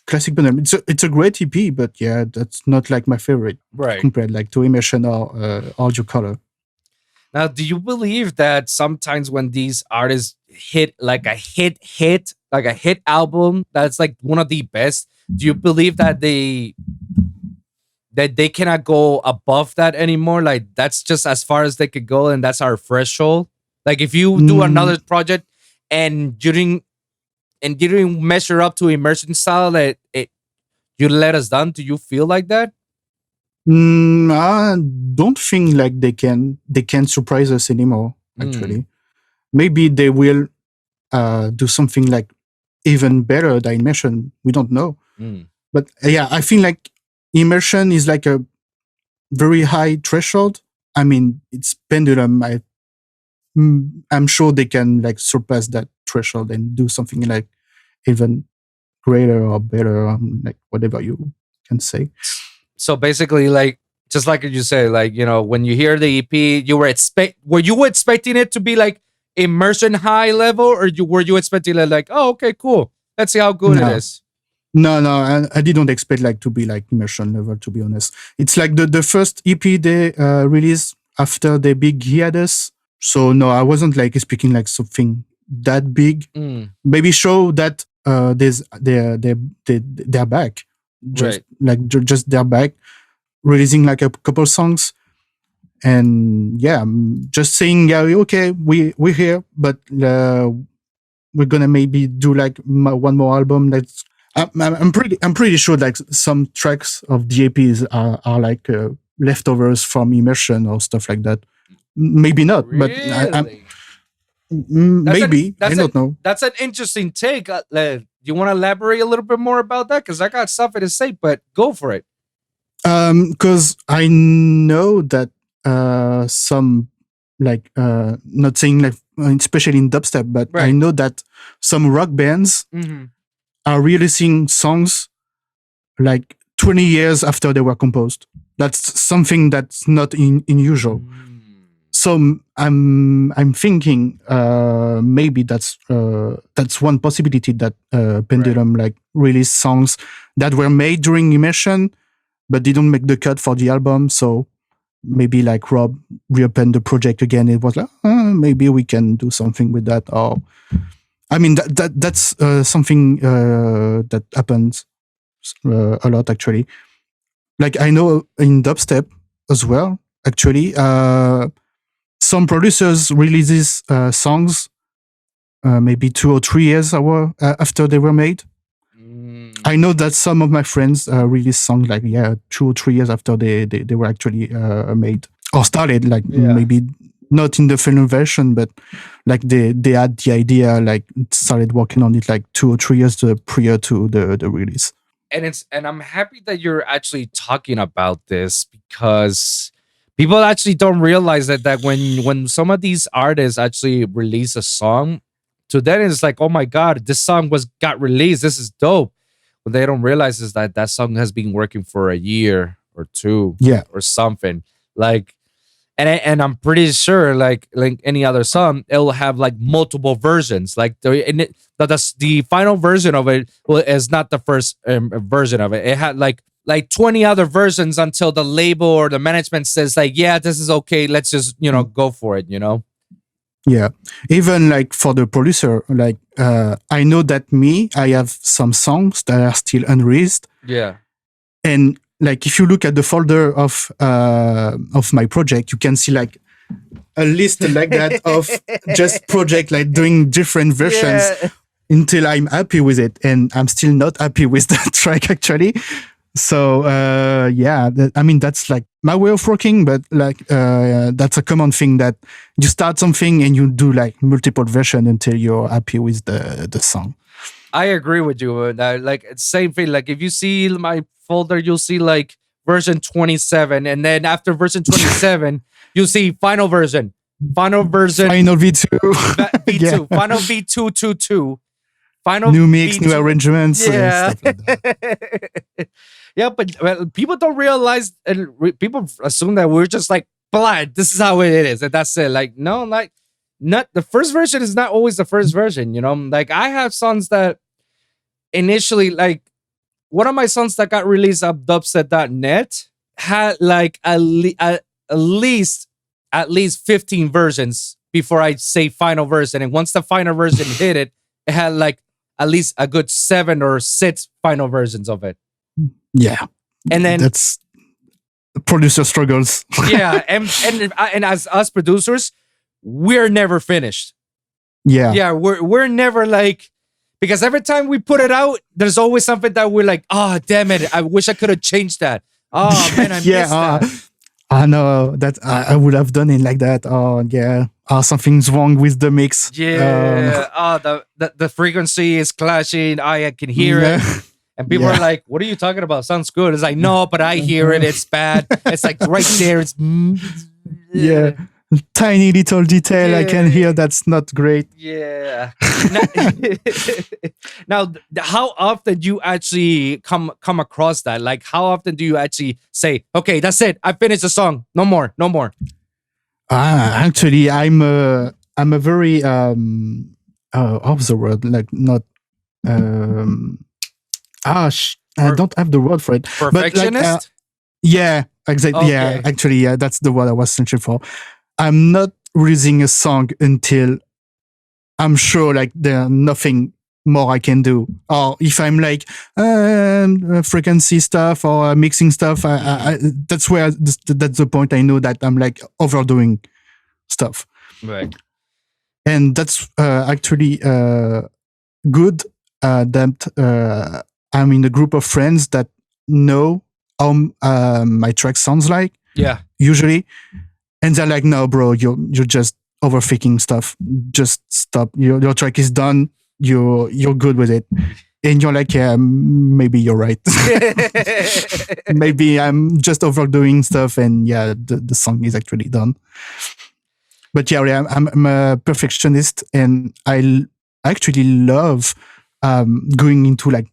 classic Pendulum. It's a great EP, but that's not like my favorite. Right. Compared like to Immersion or Audio Color. Now, do you believe that sometimes when these artists hit like a hit album that's like one of the best, do you believe that they cannot go above that anymore? Like that's just as far as they could go, and that's our threshold. Like if you do another project and you didn't measure up to Immersion style, that you let us down. Do you feel like that? I don't think like they can surprise us anymore. Actually, maybe they will do something like even better than Immersion. We don't know. But I feel like Immersion is like a very high threshold. I mean, it's Pendulum. I'm sure they can like surpass that threshold and do something like even greater or better, like whatever you can say. So basically, like just like you say, like when you hear the EP, were you expecting it to be like Immersion high level, or were you expecting it like, oh, okay, cool, let's see how good it is? No, I didn't expect like to be like Immersion level, to be honest. It's like the first EP they released after the big hiatus. So no, I wasn't like expecting like something that big. Maybe show that they're back. Just they're back, releasing like a couple songs, and just saying okay, we're here, but we're gonna maybe do like one more album. I'm pretty sure like some tracks of the EPs are like leftovers from Immersion or stuff like that. Maybe not, really? But maybe I don't know. That's an interesting take. Do you want to elaborate a little bit more about that? Because I got something to say, but go for it. Because I know that some like not saying like especially in dubstep, but I know that some rock bands are releasing songs like 20 years after they were composed. That's something that's not unusual. So I'm thinking maybe that's one possibility that Pendulum like released songs that were made during immersion but didn't make the cut for the album. So maybe like Rob reopened the project again. It was like maybe we can do something with that. Or I mean that's something that happens a lot actually. Like I know in dubstep as well. Actually, some producers releases songs maybe 2 or 3 years after they were made. I know that some of my friends released songs like 2 or 3 years after they were actually made or started. Like maybe not in the final version, but like they had the idea, like started working on it like 2 or 3 years prior to the release. And I'm happy that you're actually talking about this, because people actually don't realize that when some of these artists actually release a song, to them it's like, oh my god, this song got released, this is dope. What they don't realize is that song has been working for a year or two, or something. Like, and I'm pretty sure like any other song, it'll have like multiple versions. Like the final version of it is not the first version of it. It had like 20 other versions until the label or the management says like, yeah, this is okay, let's just go for it. Yeah, even like for the producer, like I know that I have some songs that are still unreleased. Yeah, and like if you look at the folder of my project, you can see like a list like that of just project like doing different versions until I'm happy with it, and I'm still not happy with that track actually. So I mean that's like my way of working, but like that's a common thing that you start something and you do like multiple versions until you're happy with the song. I agree with you. Like same thing. Like if you see my folder, you'll see like version 27, and then after version 27, you'll see final version, final V2, V2, final V222, final new mix, V2. new arrangements, yeah, stuff like that. Yeah, but people don't realize, and people assume that we're just like blind. This is how it is, and that's it. Like no, like not the first version is not always the first version. Like I have songs that initially, like one of my songs that got released on dubstep.net had like at least 15 versions before I say final version, and once the final version hit it, it had like at least a good 7 or 6 final versions of it. Yeah, and then that's producer struggles. Yeah, and as us producers, we're never finished. Yeah, we're never like, because every time we put it out, there's always something that we're like, oh damn it, I wish I could have changed that. Oh man, I missed that. I know that I would have done it like that. Oh yeah, something's wrong with the mix. Yeah, the frequency is clashing. I can hear it. And people are like, what are you talking about? Sounds good. It's like, no, but I hear it. It's bad. It's like right there. It's tiny little detail I can hear. That's not great. Yeah. Now, how often do you actually come across that? Like, how often do you actually say, okay, that's it, I finished the song, no more? Actually, I'm a very how's the word? Like not I don't have the word for it. Perfectionist? But like, yeah, exactly. Okay. Yeah, actually, that's the word I was searching for. I'm not releasing a song until I'm sure like there's nothing more I can do. Or if I'm like frequency stuff or mixing stuff, that's where that's the point I know that I'm like overdoing stuff. Right. And that's actually good that I'm in a group of friends that know how my track sounds like. Yeah. Usually. And they're like, no, bro, you're just overthinking stuff. Just stop. Your track is done. You're good with it. And you're like, yeah, maybe you're right. Maybe I'm just overdoing stuff, and yeah, the song is actually done. But yeah, I'm a perfectionist, and I actually love going into like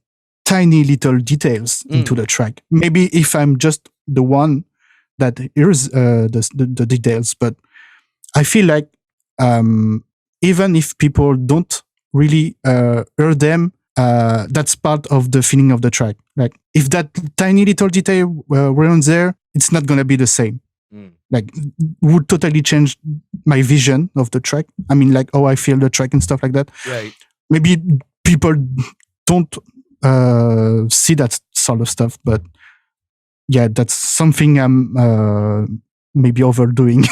tiny little details into the track. Maybe if I'm just the one that hears the details, but I feel like even if people don't really hear them, that's part of the feeling of the track. Like if that tiny little detail weren't there, it's not gonna be the same. Like would totally change my vision of the track. I mean, like how I feel the track and stuff like that. Right. Maybe people don't see that sort of stuff, but yeah, that's something I'm maybe overdoing.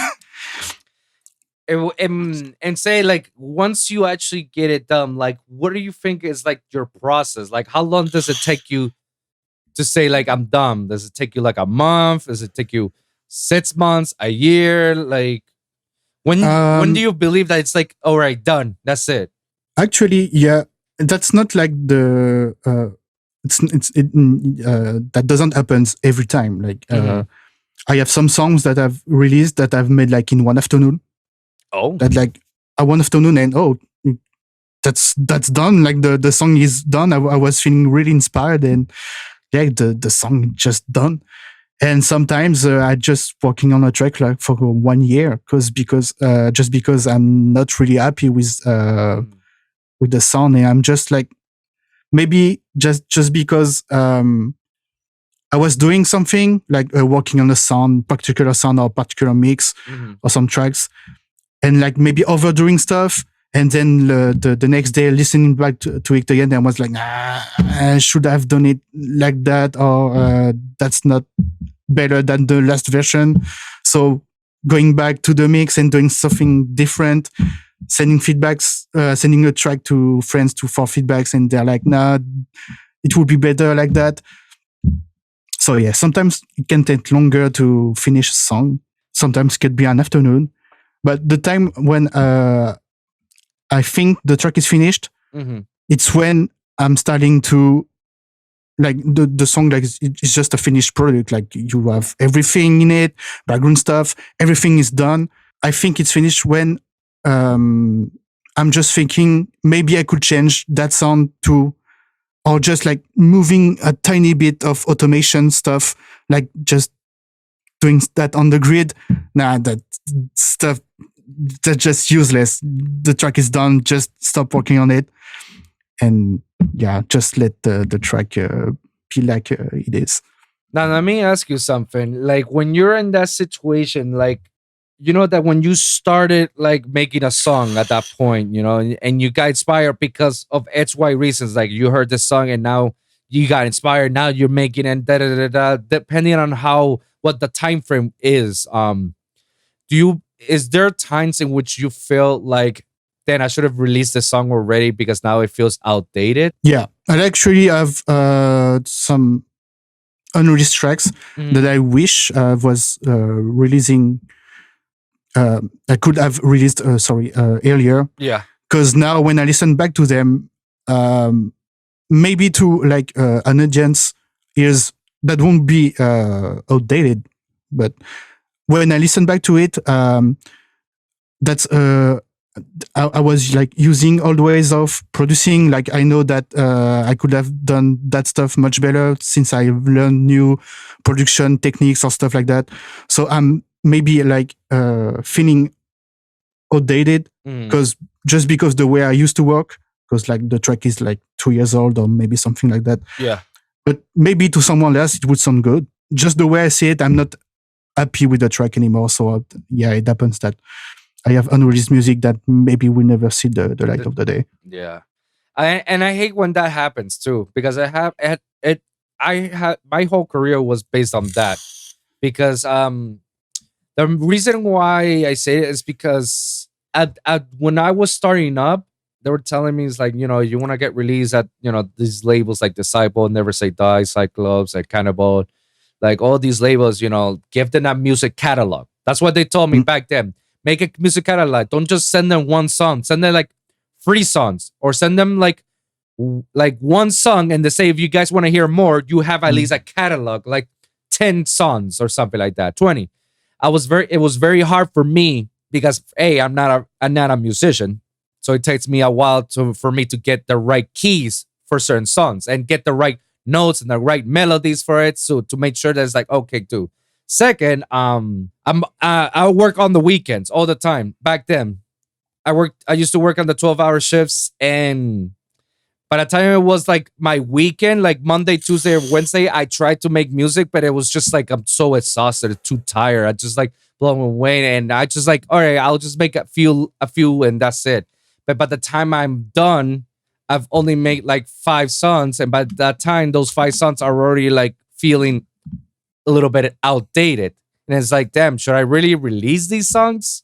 And say like once you actually get it done, like what do you think is like your process? Like how long does it take you to say like I'm done? Does it take you like a month? Does it take you 6 months, a year? Like when do you believe that it's like all right, done, that's it? Actually, yeah, that's not like the that doesn't happen every time. Like I have some songs that I've released that I've made like in one afternoon. Oh, that like a one afternoon, and that's done. Like the song is done. I was feeling really inspired, and yeah, the song just done. And sometimes I just working on a track like for 1 year because just because I'm not really happy with the sound, and I'm just like maybe just because I was doing something like working on a sound, particular sound or particular mix or some tracks, and like maybe overdoing stuff. And then the next day listening back to it again, I was like, I should have done it like that, or that's not better than the last version. So going back to the mix and doing something different, sending feedbacks, sending a track to friends for feedbacks, and they're like, nah, it would be better like that. So yeah, sometimes it can take longer to finish a song. Sometimes it could be an afternoon. But the time when I think the track is finished, it's when I'm starting to like the song, like it's just a finished product. Like you have everything in it, background stuff, everything is done. I think it's finished when I'm just thinking maybe I could change that sound to, or just like moving a tiny bit of automation stuff, like just doing that on the grid. Nah, that stuff, that's just useless. The track is done. Just stop working on it, and yeah, just let the track be like it is. Now let me ask you something. Like when you're in that situation, like you know that when you started like making a song at that point, you know, and you got inspired because of XY reasons, like you heard the song and now you got inspired. Now you're making and da da da da. Depending on how what the time frame is, is there times in which you feel like then I should have released the song already because now it feels outdated? Yeah, I actually have some unreleased tracks that I wish was releasing. I could have released earlier. Yeah, because now when I listen back to them, maybe to like an audience ears that won't be outdated, but when I listen back to it, that's I was like using old ways of producing. Like I know that I could have done that stuff much better since I learned new production techniques or stuff like that. So I'm maybe like feeling outdated because just because the way I used to work, because like the track is like 2 years old or maybe something like that. Yeah. But maybe to someone else it would sound good. Just the way I see it, I'm not happy with the track anymore. So yeah, it happens that I have unreleased music that maybe will never see the light of the day. Yeah. I hate when that happens too, because I had my whole career was based on that. Because the reason why I say it is because at when I was starting up, they were telling me it's like, you know, you want to get released at, you know, these labels like Disciple, Never Say Die, Cyclops, like Cannibal, like all these labels, you know, give them a music catalog. That's what they told me back then. Make a music catalog. Don't just send them one song. Send them like 3 songs, or send them like one song, and they say if you guys want to hear more, you have at least a catalog, like 10 songs or something like that, 20. It was very hard for me because I'm not a musician, so it takes me a while for me to get the right keys for certain songs and get the right notes and the right melodies for it, so to make sure that it's like, okay, dude, Second, I work on the weekends all the time. Back then, I used to work on the 12-hour shifts, and by the time it was like my weekend, like Monday, Tuesday, or Wednesday, I tried to make music, but it was just like I'm so exhausted, too tired. I just like blown away, and I just like, all right, I'll just make a few, and that's it. But by the time I'm done, I've only made like 5 songs, and by that time, those 5 songs are already like feeling a little bit outdated. And it's like, damn, should I really release these songs?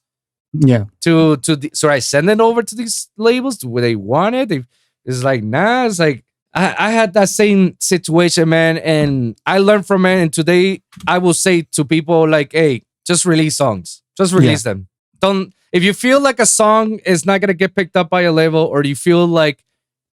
Yeah. Should I send it over to these labels? Do they want it? It's like, nah. It's like I had that same situation, man, and I learned from it. And today I will say to people like, hey, just release songs. Just release them. Don't if you feel like a song is not gonna get picked up by a label, or you feel like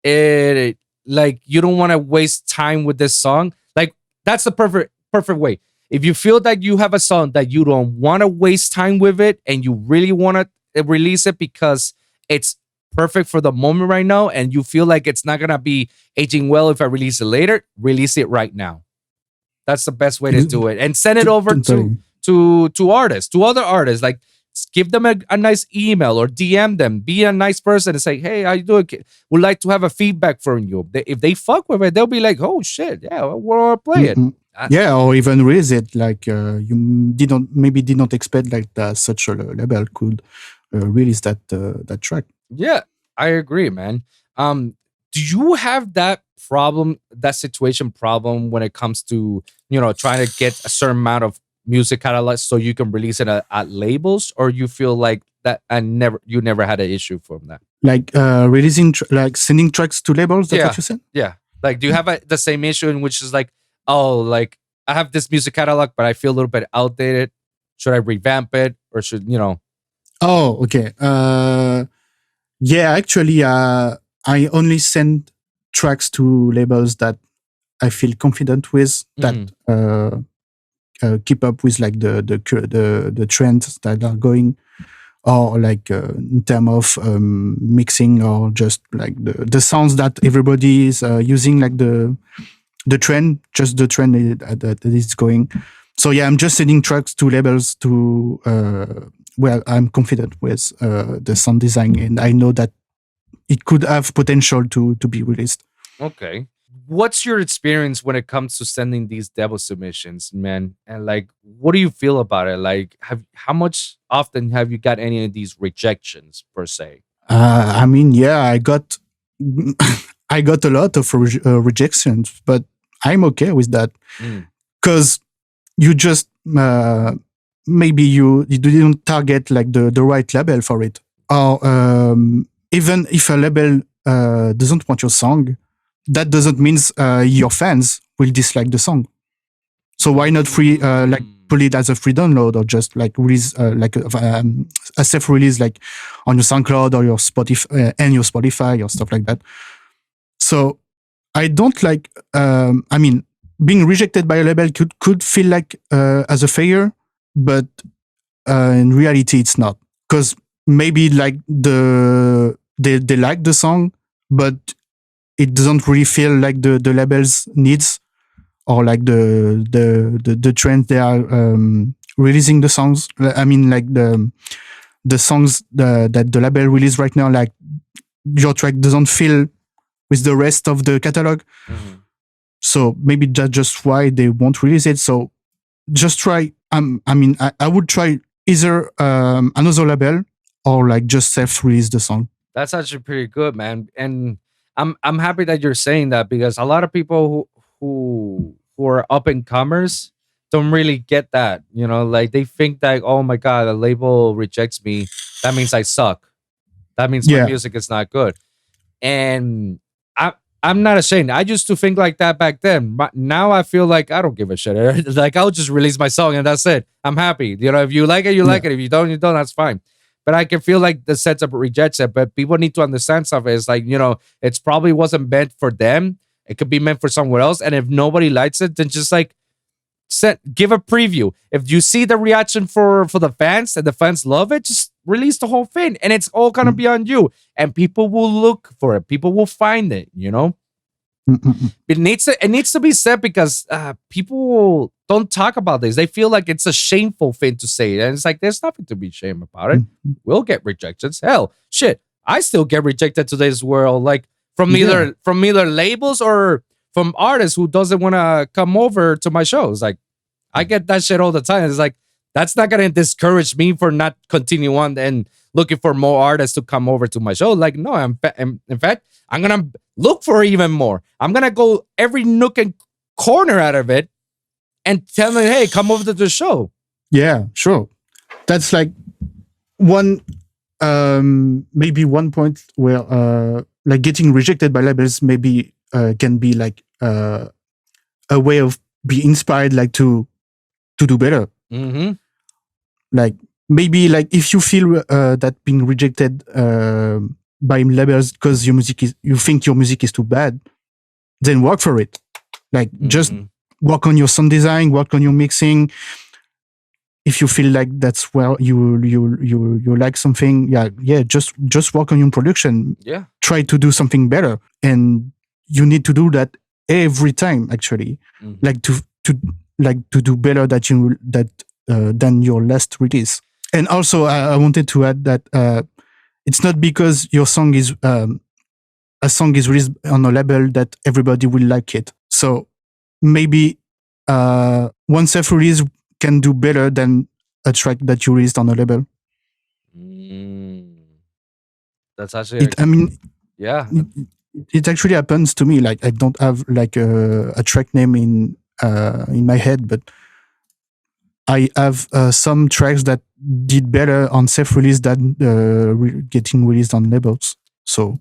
it like you don't want to waste time with this song, like that's the perfect way. If you feel that you have a song that you don't want to waste time with it, and you really want to release it because it's perfect for the moment right now, and you feel like it's not gonna be aging well if I release it later, release it right now. That's the best way to do it, and send it over to artists, to other artists. Like give them a nice email or DM them. Be a nice person and say, hey, how you doing? Would like to have a feedback from you. If they fuck with it, they'll be like, oh shit, yeah, I want to play it. Yeah, or even release it. Like you did not expect like that such a label could release that track. Yeah, I agree, man. Do you have that problem, that situation problem when it comes to, trying to get a certain amount of music catalog so you can release it at labels, or you feel like that you never had an issue from that? Like releasing, like sending tracks to labels, that's what you said? Yeah. Like, do you have the same issue in which is like, oh, like I have this music catalog, but I feel a little bit outdated. Should I revamp it, or should, Oh, okay. Yeah, actually, I only send tracks to labels that I feel confident with, that keep up with like the trends that are going, or like in terms of mixing, or just like the sounds that everybody is using, like the trend, just the trend that is going. So yeah, I'm just sending tracks to labels to where I'm confident with the sound design, and I know that it could have potential to be released. Okay. What's your experience when it comes to sending these demo submissions, man? And like, what do you feel about it? Like, how much often have you got any of these rejections per se? I mean, yeah, I got I got a lot of rejections, but I'm okay with that, because you just maybe you didn't target like the right label for it, or even if a label doesn't want your song, that doesn't mean your fans will dislike the song. So why not like put it as a free download, or just like release like a self release, like on your SoundCloud or your Spotify and your Spotify or stuff like that. So I don't like. I mean, being rejected by a label could feel like as a failure, but in reality, it's not, because maybe like they like the song, but it doesn't really feel like the label's needs, or like the trend they are releasing the songs. I mean, like the songs that the label release right now, like your track doesn't feel with the rest of the catalog. So maybe that's just why they won't release it. So just try. I mean, I would try either another label, or like just self-release the song. That's actually pretty good, man. And I'm happy that you're saying that, because a lot of people who are up and comers don't really get that. Like they think that, oh my god, a label rejects me, that means I suck. That means my music is not good. And I'm not ashamed. I used to think like that back then. But now I feel like I don't give a shit. Like I'll just release my song and that's it. I'm happy. If you like it, you like it. If you don't, you don't. That's fine. But I can feel like the sense of rejection. But people need to understand something. It's like, it's probably wasn't meant for them. It could be meant for someone else. And if nobody likes it, then just like give a preview. If you see the reaction for the fans and the fans love it, just release the whole thing. And it's all gonna be on you. And people will look for it. People will find it, Mm-mm. It needs to be said because people don't talk about this. They feel like it's a shameful thing to say, and it's like there's nothing to be ashamed about it. Mm. We'll get rejections. Hell, shit, I still get rejected today's world, like Yeah. from either labels or from artists who doesn't want to come over to my shows. Like I get that shit all the time. It's like that's not gonna discourage me for not continue on and looking for more artists to come over to my show. Like no, in fact, I'm gonna look for even more. I'm gonna go every nook and corner out of it and tell them, hey, come over to the show. Yeah, sure. That's like one maybe one point where like getting rejected by labels maybe can be like a way of be inspired like to do better. Mm-hmm. Like maybe like if you feel that being rejected by labels because you think your music is too bad, then work for it. Like just work on your sound design, work on your mixing. If you feel like that's where you like something, just work on your production. Yeah. Try to do something better, and you need to do that every time. Actually, like to do better than your last release. And also, I wanted to add that it's not because your song is a song is released on a label that everybody will like it. So maybe one self-release can do better than a track that you released on a label. That's actually. Yeah. It actually happens to me. Like I don't have like a track name in my head, but I have some tracks that did better on self-release than getting released on labels. So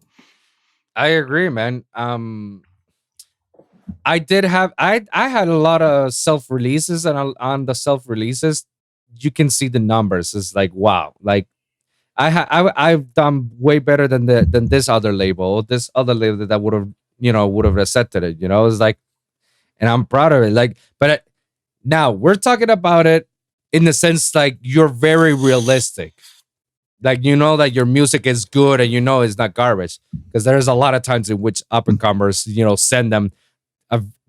I agree, man. I did have I had a lot of self releases, and on the self releases, you can see the numbers. It's like wow, like I've done way better than this other label. This other label that would have accepted it. It's like, and I'm proud of it. Like, but now we're talking about it in the sense like you're very realistic. Like that your music is good and it's not garbage, because there's a lot of times in which up and comers send them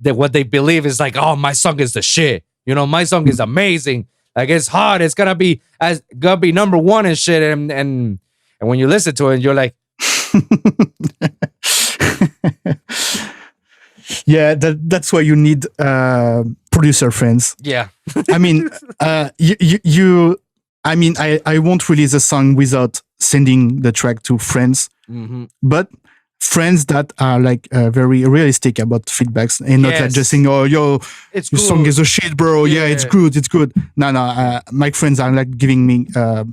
what they believe is like, oh, my song is the shit. My song is amazing. Like it's hot. It's gonna be number one and shit. And when you listen to it, you're like, yeah, that's why you need producer friends. Yeah. I mean, you. I mean, I won't release a song without sending the track to friends, but friends that are like very realistic about feedbacks and not like just saying, "Oh, your song is a shit, bro. Yeah, it's good." No. My friends are like giving me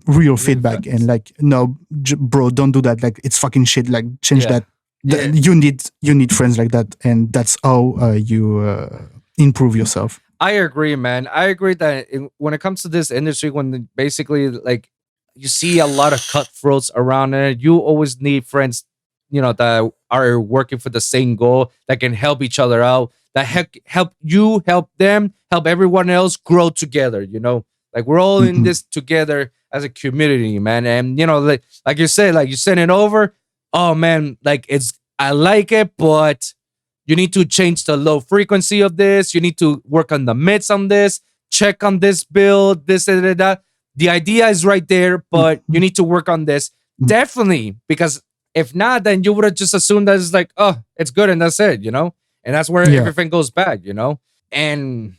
real feedback and like, no, bro, don't do that. Like, it's fucking shit. Like, change that. Yeah. You need friends like that, and that's how you improve yourself. I agree, man. I agree that when it comes to this industry, when basically like you see a lot of cutthroats around it, you always need friends, that are working for the same goal, that can help each other out, that help you, help them, help everyone else grow together. Like we're all in this together as a community, man. And like you said, like you send it over. Oh man, like I like it, but you need to change the low frequency of this. You need to work on the mids on this. Check on this build, this and that. The idea is right there, but you need to work on this. Definitely, because if not, then you would have just assumed that it's like, oh, it's good and that's it, And that's where everything goes bad, And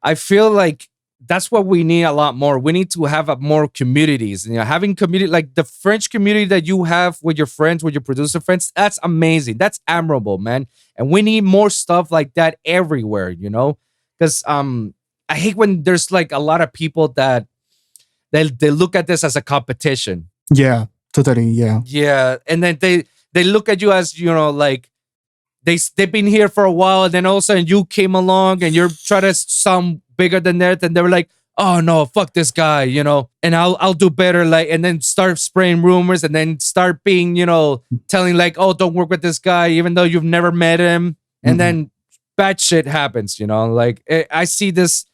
I feel like that's what we need a lot more. We need to have more communities. Having community like the French community that you have with your friends, with your producer friends, that's amazing. That's admirable, man. And we need more stuff like that everywhere, Because I hate when there's like a lot of people that they look at this as a competition. Yeah, totally. Yeah. Yeah. And then they look at you as, like they've been here for a while, and then all of a sudden you came along and you're trying to sound bigger than that, and they were like, oh no, fuck this guy, and I'll do better, like, and then start spraying rumors, and then start being, telling like, oh, don't work with this guy, even though you've never met him, and then bad shit happens, like I see this.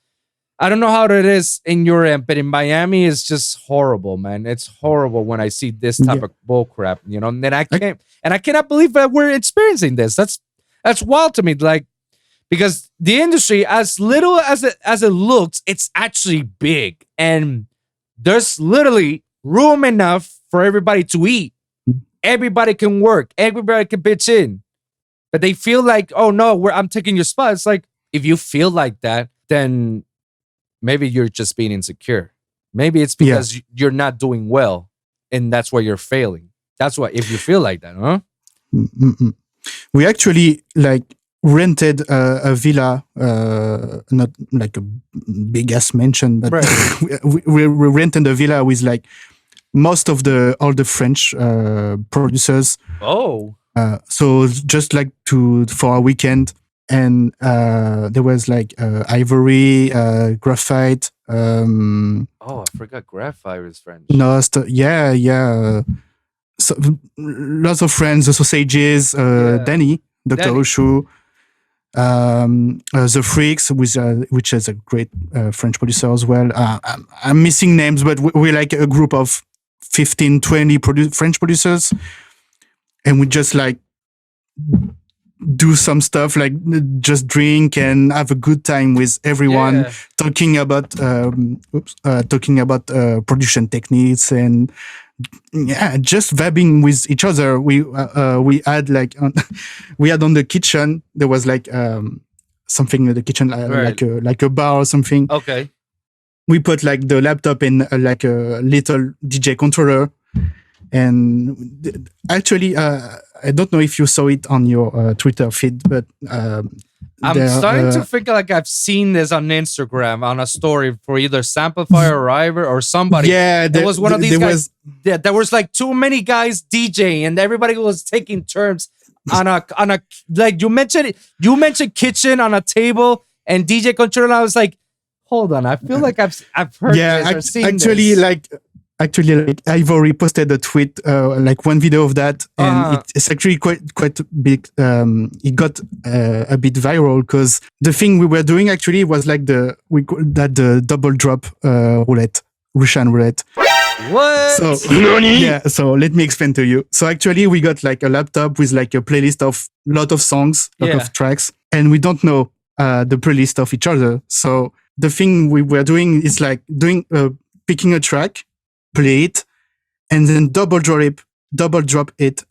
I don't know how it is in your end, but in Miami, it's just horrible, man. It's horrible when I see this type of bull crap, and I cannot believe that we're experiencing this. That's wild to me. Like, because the industry, as little as it looks, it's actually big, and there's literally room enough for everybody to eat. Everybody can work. Everybody can pitch in. But they feel like, oh no, I'm taking your spot. It's like, if you feel like that, then maybe you're just being insecure. Maybe it's because you're not doing well, and that's why you're failing. That's why, if you feel like that, huh? Mm-mm. We actually like rented a villa, not like a big ass mansion, but we rented a villa with like most of all the French producers. Oh, so just like for a weekend, and there was like Ivory, Graphite. I forgot Graphite is French. So, lots of friends, the Sausages, Danny, Dr. Ushuu, The Freaks, which is a great French producer as well. I'm missing names, but we're like a group of 15, 20 French producers, and we just like do some stuff, like just drink and have a good time with everyone, talking about production techniques and just vibing with each other. We had like we had on the kitchen, there was like something in the kitchen, like a bar or something. Okay. We put like the laptop in like a little DJ controller, and actually I don't know if you saw it on your Twitter feed, but I'm starting to think like I've seen this on Instagram on a story for either Samplifier or Ivor or somebody. Yeah, there was one of these guys. There was like too many guys DJing, and everybody was taking turns on a like you mentioned kitchen on a table and DJ controller. I was like, hold on, I feel like I've heard this or seen this. Actually, like Ivory posted a tweet, like one video of that, and it's actually quite big. It got a bit viral because the thing we were doing actually was like the double drop roulette, Russian roulette. What? So let me explain to you. So actually, we got like a laptop with like a playlist of lot of songs, lot of tracks, and we don't know the playlist of each other. So the thing we were doing is like picking a track, play it, and then double drop it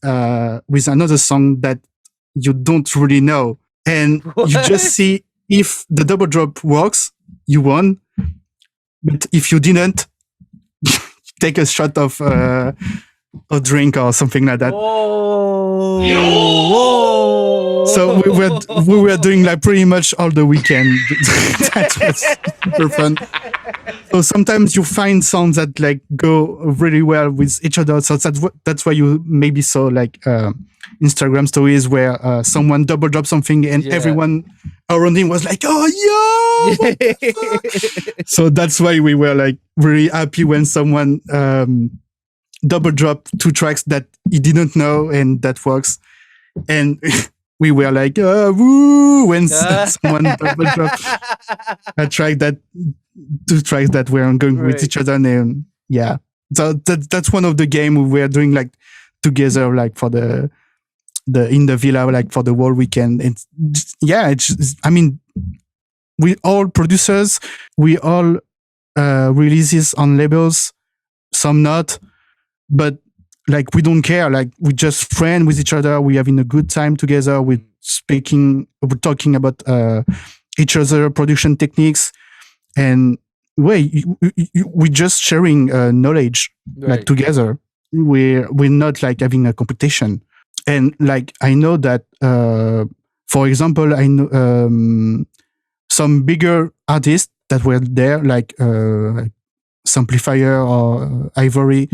with another song that you don't really know, and you just see if the double drop works, you won. But if you didn't, take a shot of a drink or something like that. Whoa. So we were doing like pretty much all the weekend. That was super fun. So sometimes you find songs that like go really well with each other. So that's why you maybe saw like Instagram stories where someone double dropped something and everyone around him was like, "Oh yeah!" So that's why we were like really happy when someone double dropped 2 tracks that he didn't know and that works, and we were like, "Woo!" when someone double dropped a track 2 tracks that were going with each other, and so that's one of the game we were doing like together, like for the in the villa, like for the whole weekend. And I mean, we all producers, we all releases on labels, some not, but like we don't care. Like we just friend with each other. We having a good time together. We're talking about each other production techniques, and we just sharing knowledge like together. We're not like having a competition. And like I know that, for example, I know some bigger artists that were there, like Samplifier or Ivory.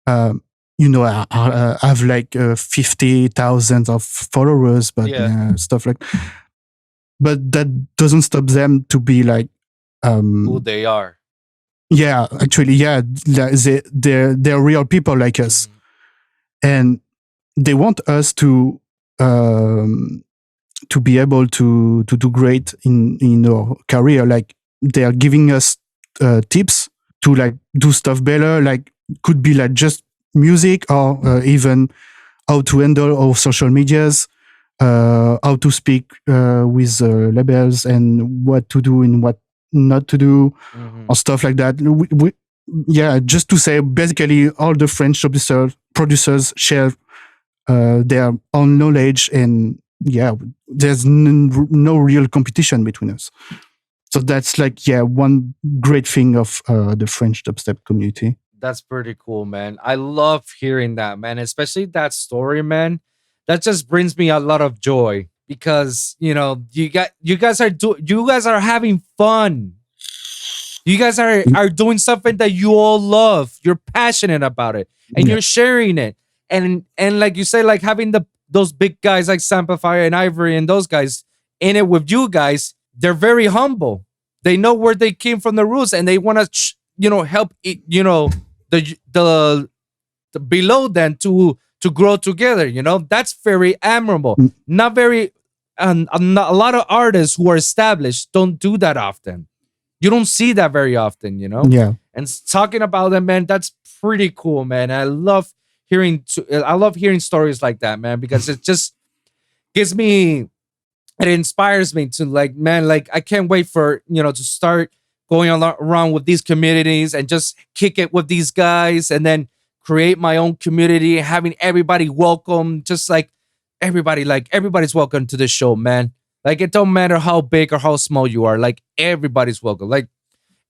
Have like 50,000 of followers, but stuff like. But that doesn't stop them to be like who they are. Yeah, actually, they're real people like us, and they want us to be able to do great in our career. Like they are giving us tips to like do stuff better. Like could be like just music or even how to handle our social medias, how to speak with labels and what to do and what not to do or stuff like that. Yeah, just to say, basically, all the French producers share their own knowledge, and yeah, there's no real competition between us. So that's like, yeah, one great thing of the French dubstep community. That's pretty cool, man. I love hearing that, man. Especially that story, man. That just brings me a lot of joy because you guys are having fun. You guys are doing something that you all love. You're passionate about it, and Yeah. you're sharing it. And like you say, like having those big guys like Samplifier and Ivory and those guys in it with you guys, they're very humble. They know where they came from, the roots, and they want to help the below them to grow together. That's very admirable. Mm. Not very a lot of artists who are established don't do that often. You don't see that very often. Yeah. And talking about them, man, that's pretty cool, man. I love hearing stories like that, man, because it just gives me it inspires me to, like, man, like I can't wait for to start going around with these communities and just kick it with these guys, and then create my own community, having everybody welcome, just like everybody's welcome to this show, man. Like, it don't matter how big or how small you are, like everybody's welcome. Like,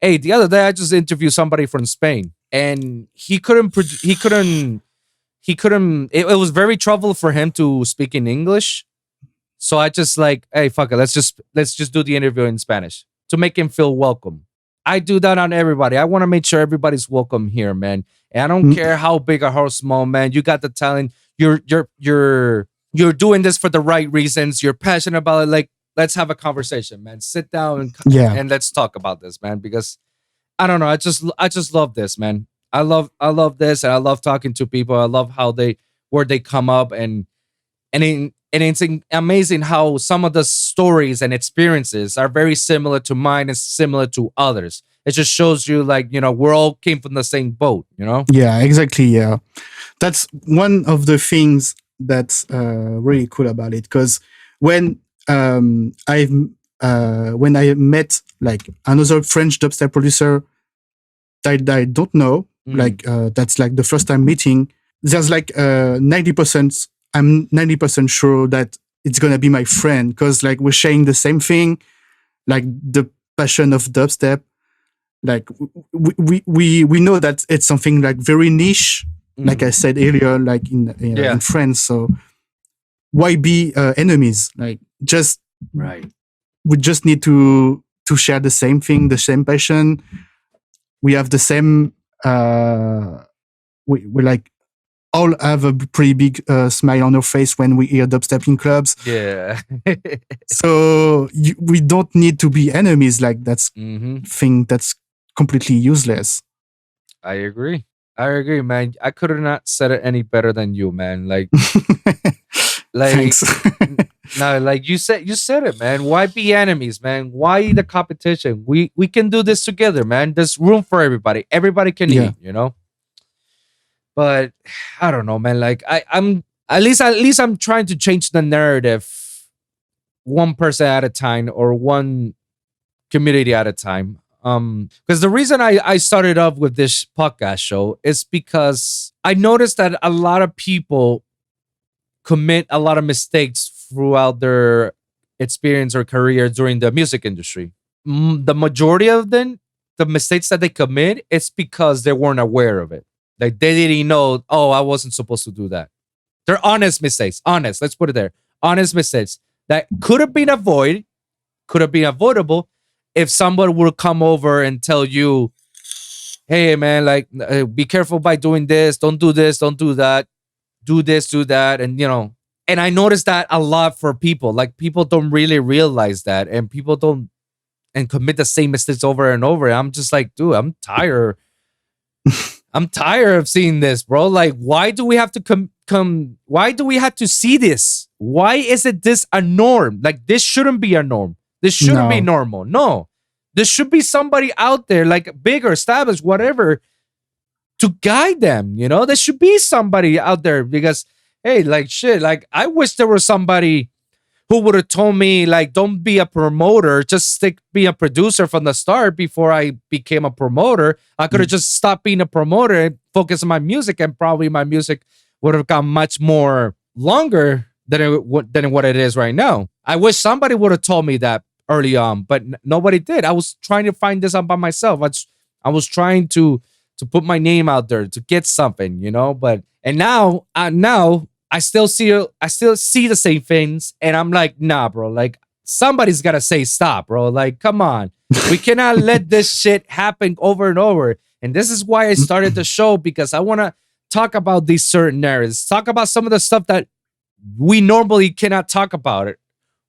hey, the other day I just interviewed somebody from Spain, and it was very trouble for him to speak in English. So I just like, hey, fuck it, let's just do the interview in Spanish to make him feel welcome. I do that on everybody. I want to make sure everybody's welcome here, man. And I don't care how big or how small, man. You got the talent. You're doing this for the right reasons. You're passionate about it. Like, let's have a conversation, man. Sit down and let's talk about this, man. Because I don't know. I just love this, man. I love this, and I love talking to people. I love where they come up, and it's amazing how some of the stories and experiences are very similar to mine and similar to others. It just shows you, like, we're all came from the same boat. Yeah, exactly. Yeah, that's one of the things that's really cool about it. Because when when I met like another French dubstep producer that I don't know, like that's like the first time meeting, there's like 90%. I'm 90% sure that it's gonna be my friend, because like we're sharing the same thing, like the passion of dubstep. Like we know that it's something like very niche, like I said earlier, like in France. So why be enemies? Like, just Right. we just need to share the same thing, the same passion. We have the same. We like all have a pretty big smile on our face when we hear dubstep in clubs. Yeah. So we don't need to be enemies. Like, that's thing that's completely useless. I agree, man. I could have not said it any better than you, man. Like, Thanks. no, like you said it, man. Why be enemies, man? Why the competition? We can do this together, man. There's room for everybody. Everybody can eat, But I don't know, man. Like, I'm at least I'm trying to change the narrative one person at a time, or one community at a time. Because the reason I started off with this podcast show is because I noticed that a lot of people commit a lot of mistakes throughout their experience or career during the music industry. The majority of them, the mistakes that they commit, it's because they weren't aware of it. Like, they didn't know, oh, I wasn't supposed to do that. They're honest mistakes. Honest, let's put it there. Honest mistakes that could have been avoidable if someone would come over and tell you, hey, man, like, be careful by doing this. Don't do this. Don't do that. Do this, do that. And, and I noticed that a lot for people. Like, people don't really realize that, and people don't and commit the same mistakes over and over. I'm just like, dude, I'm tired. I'm tired of seeing this, bro. Like, why do we have to why do we have to see this? Why is it this a norm? Like, this shouldn't be a norm. This shouldn't be normal. No. There should be somebody out there, like bigger, established, whatever, to guide them. There should be somebody out there, because, hey, like, shit, like, I wish there was somebody who would have told me like, don't be a promoter, just stick be a producer from the start before I became a promoter. I could have just stopped being a promoter and focused on my music, and probably my music would have gone much more longer than what it is right now. I wish somebody would have told me that early on, but nobody did. I was trying to find this out by myself. I was trying to put my name out there to get something, you know. But and now I still see the same things, and I'm like, nah, bro. Like somebody's gotta say stop, bro. Like, come on, we cannot let this shit happen over and over. And this is why I started the show, because I want to talk about these certain areas, talk about some of the stuff that we normally cannot talk about it,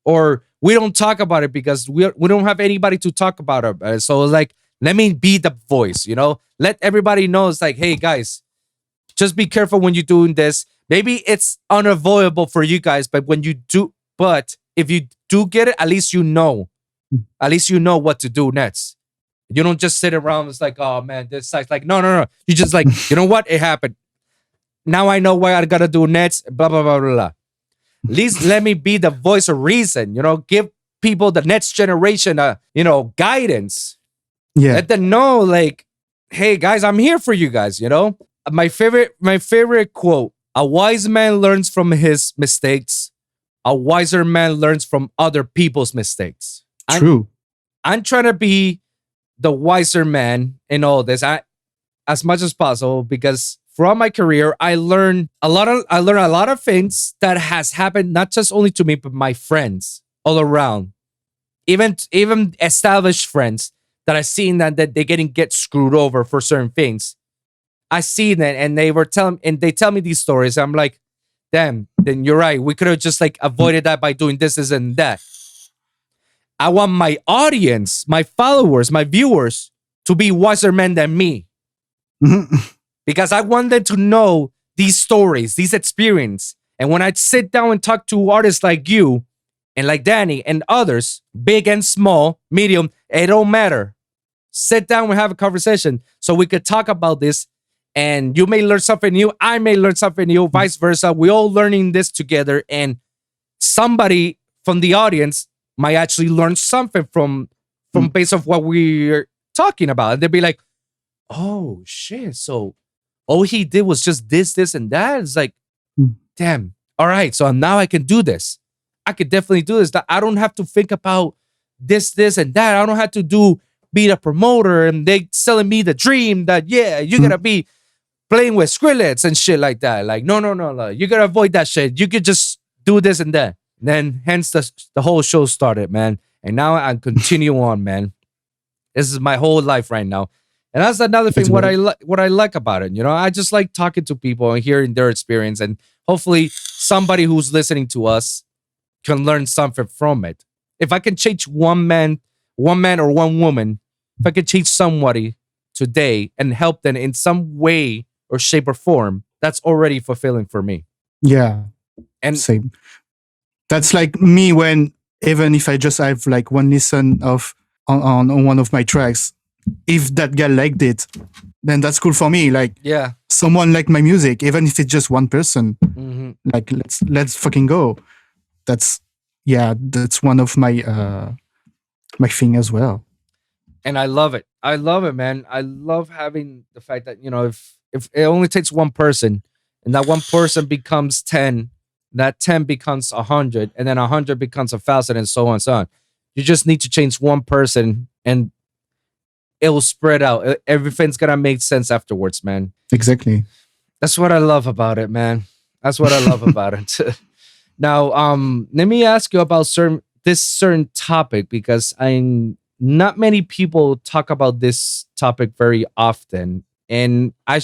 or we don't talk about it because we don't have anybody to talk about it. So like, let me be the voice, you know, let everybody know. It's like, hey guys, just be careful when you're doing this. Maybe it's unavoidable for you guys, but if you do get it, at least you know what to do next. You don't just sit around. It's like, oh man, this sucks. Like, no. You just like, you know what? It happened. Now I know what I gotta do next. Blah, blah, blah, blah, blah. At least let me be the voice of reason, you know, give people, the next generation, guidance. Yeah. Let them know, like, hey guys, I'm here for you guys, you know? My favorite quote: a wise man learns from his mistakes. A wiser man learns from other people's mistakes. True. I'm trying to be the wiser man in all this, as much as possible, because throughout my career, I learned a lot of things that has happened, not just only to me, but my friends all around, even established friends that I seen that they get screwed over for certain things. I see that, and they tell me these stories. I'm like, damn, then you're right. We could have just like avoided that by doing this and that. I want my audience, my followers, my viewers to be wiser men than me. Because I want them to know these stories, these experiences. And when I sit down and talk to artists like you and like Danny and others, big and small, medium, it don't matter. Sit down and have a conversation so we could talk about this. And you may learn something new. I may learn something new, vice versa. We're all learning this together. And somebody from the audience might actually learn something from base of what we're talking about. And they'll be like, oh shit. So all he did was just this, and that. It's like, damn. All right. So now I can do this. I could definitely do this. That I don't have to think about this, and that. I don't have to be the promoter and they selling me the dream that, yeah, you're going to be playing with Skrillex and shit like that. Like, no. You got to avoid that shit. You could just do this and that. Then hence the whole show started, man. And now I continue on, man. This is my whole life right now. And that's another thing, what I like about it. You know, I just like talking to people and hearing their experience. And hopefully somebody who's listening to us can learn something from it. If I can change one man or one woman, if I could change somebody today and help them in some way or shape or form, that's already fulfilling for me. Yeah. And same. That's like me when, even if I just have like one listen on one of my tracks, if that guy liked it, then that's cool for me. Like, yeah, someone liked my music, even if it's just one person. Like, let's fucking go. That's one of my my thing as well. And I love it. I love it, man. I love having the fact that, you know, if it only takes one person and that one person becomes 10, that 10 becomes 100, and then 100 becomes 1,000, and so on and so on. You just need to change one person and it will spread out. Everything's going to make sense afterwards, man. Exactly. That's what I love about it, man. That's what I love about it. Now, let me ask you about this certain topic, because not many people talk about this topic very often, and I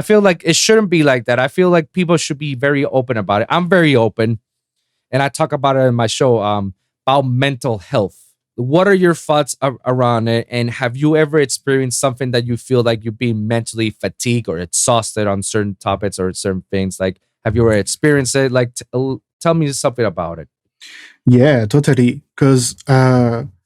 feel like it shouldn't be like that. I feel like people should be very open about it. I'm very open, and I talk about it in my show about mental health. What are your thoughts around it, and have you ever experienced something that you feel like you're being mentally fatigued or exhausted on certain topics or certain things? Like, have you ever experienced it? Like, tell me something about it. Yeah, totally. Because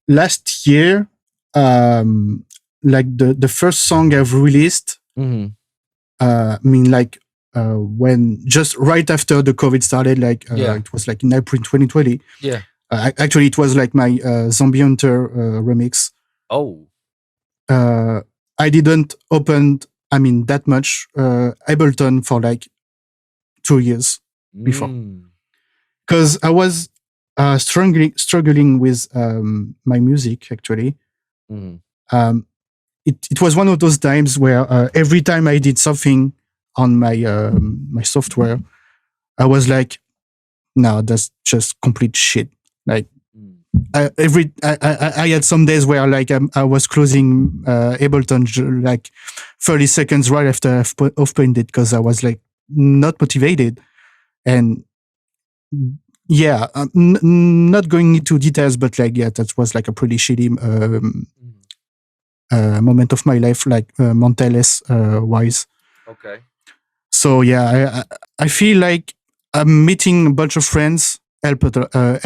last year, like the first song I've released, I mean, like when just right after the COVID started, like it was like in April 2020. Yeah. Actually, it was like my Zombie Hunter remix. Oh. I didn't open, that much Ableton for like 2 years before, because I was struggling with my music. Actually, it was one of those times where every time I did something on my my software, I was like, no, that's just complete shit. Like I had some days where like I was closing Ableton like 30 seconds right after I've opened it, because I was like not motivated. And yeah, not going into details, but like, yeah, that was like a pretty shitty moment of my life, like mental health wise. Okay. So yeah, I feel like meeting a bunch of friends helped a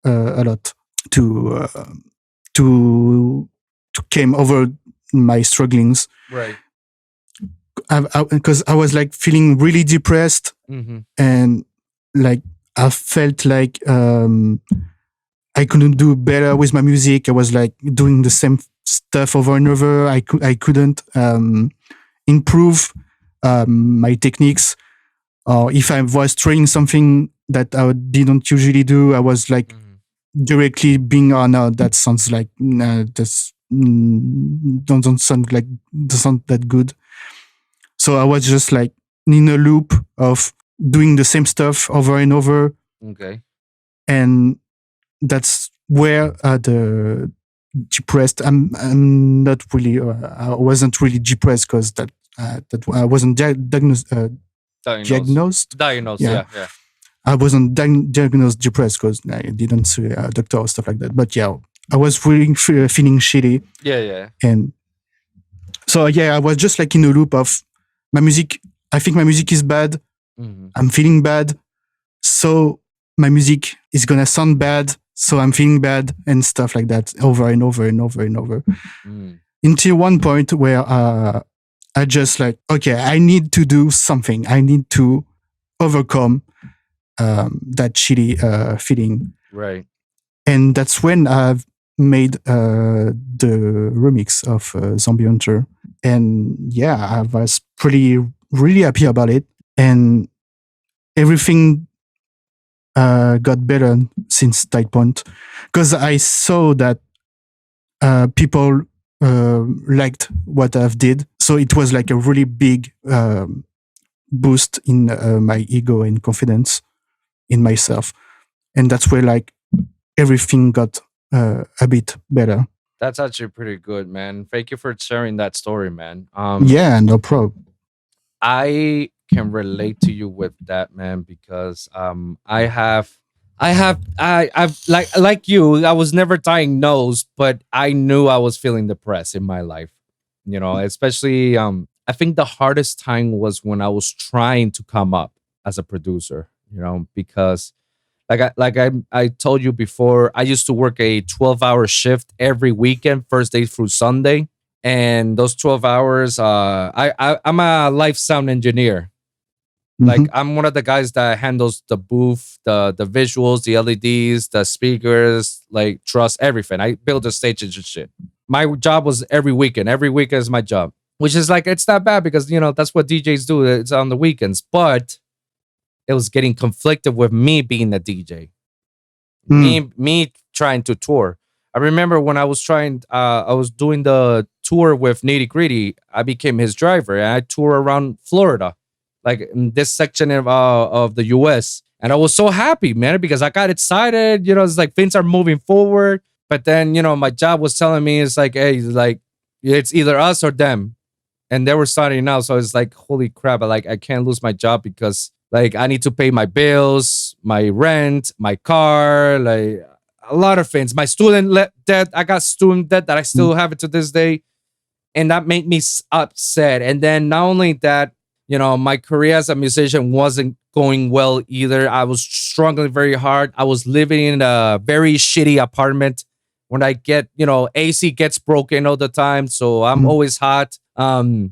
lot to came over my strugglings. Right. Because I was like feeling really depressed, and like I felt like I couldn't do better with my music. I was like doing the same stuff over and over. I couldn't improve my techniques, or if I was trying something that I didn't usually do, I was like directly being, oh no, that sounds like that's don't sound that good. So I was just like in a loop of doing the same stuff over and over. Okay. And that's where the depressed. I'm not really. I wasn't really depressed because that I wasn't diagnosed. Yeah. I wasn't diagnosed depressed because I didn't see a doctor or stuff like that. But yeah, I was really feeling shitty. Yeah. And so yeah, I was just like in a loop of my music. I think my music is bad. I'm feeling bad. So my music is gonna sound bad. So I'm feeling bad and stuff like that over and over and over and over. Until one point where I just like, okay, I need to do something. I need to overcome that shitty feeling. Right. And that's when I've made the remix of Zombie Hunter. And yeah, I was really happy about it. And everything got better since that point, because I saw that people liked what I've did. So it was like a really big boost in my ego and confidence in myself. And that's where like everything got a bit better. That's actually pretty good, man. Thank you for sharing that story, man. Yeah, no problem. I can relate to you with that, man, because I've like you, I was never diagnosed, but I knew I was feeling depressed in my life. You know, especially I think the hardest time was when I was trying to come up as a producer, you know, because I told you before, I used to work a 12-hour shift every weekend, Thursday through Sunday. And those 12 hours, I'm a live sound engineer. Like I'm one of the guys that handles the booth, the visuals, the LEDs, the speakers, like truss, everything. I build the stages and shit. My job was every weekend. Every weekend is my job, which is like, it's not bad because, you know, that's what DJs do. It's on the weekends. But it was getting conflicted with me being the DJ. Me trying to tour. I remember when I was doing the tour with Nitty Gritty, I became his driver and I tour around Florida, like in this section of the US. And I was so happy, man, because I got excited. You know, it's like things are moving forward. But then, you know, my job was telling me, it's like, hey, like, it's either us or them. And they were starting out. So it's like, holy crap, I can't lose my job because like I need to pay my bills, my rent, my car, like a lot of things. My student debt, I got student debt that I still have it to this day. And that made me upset. And then not only that, you know, my career as a musician wasn't going well either. I was struggling very hard. I was living in a very shitty apartment. When I get, you know, AC gets broken all the time. So I'm always hot. I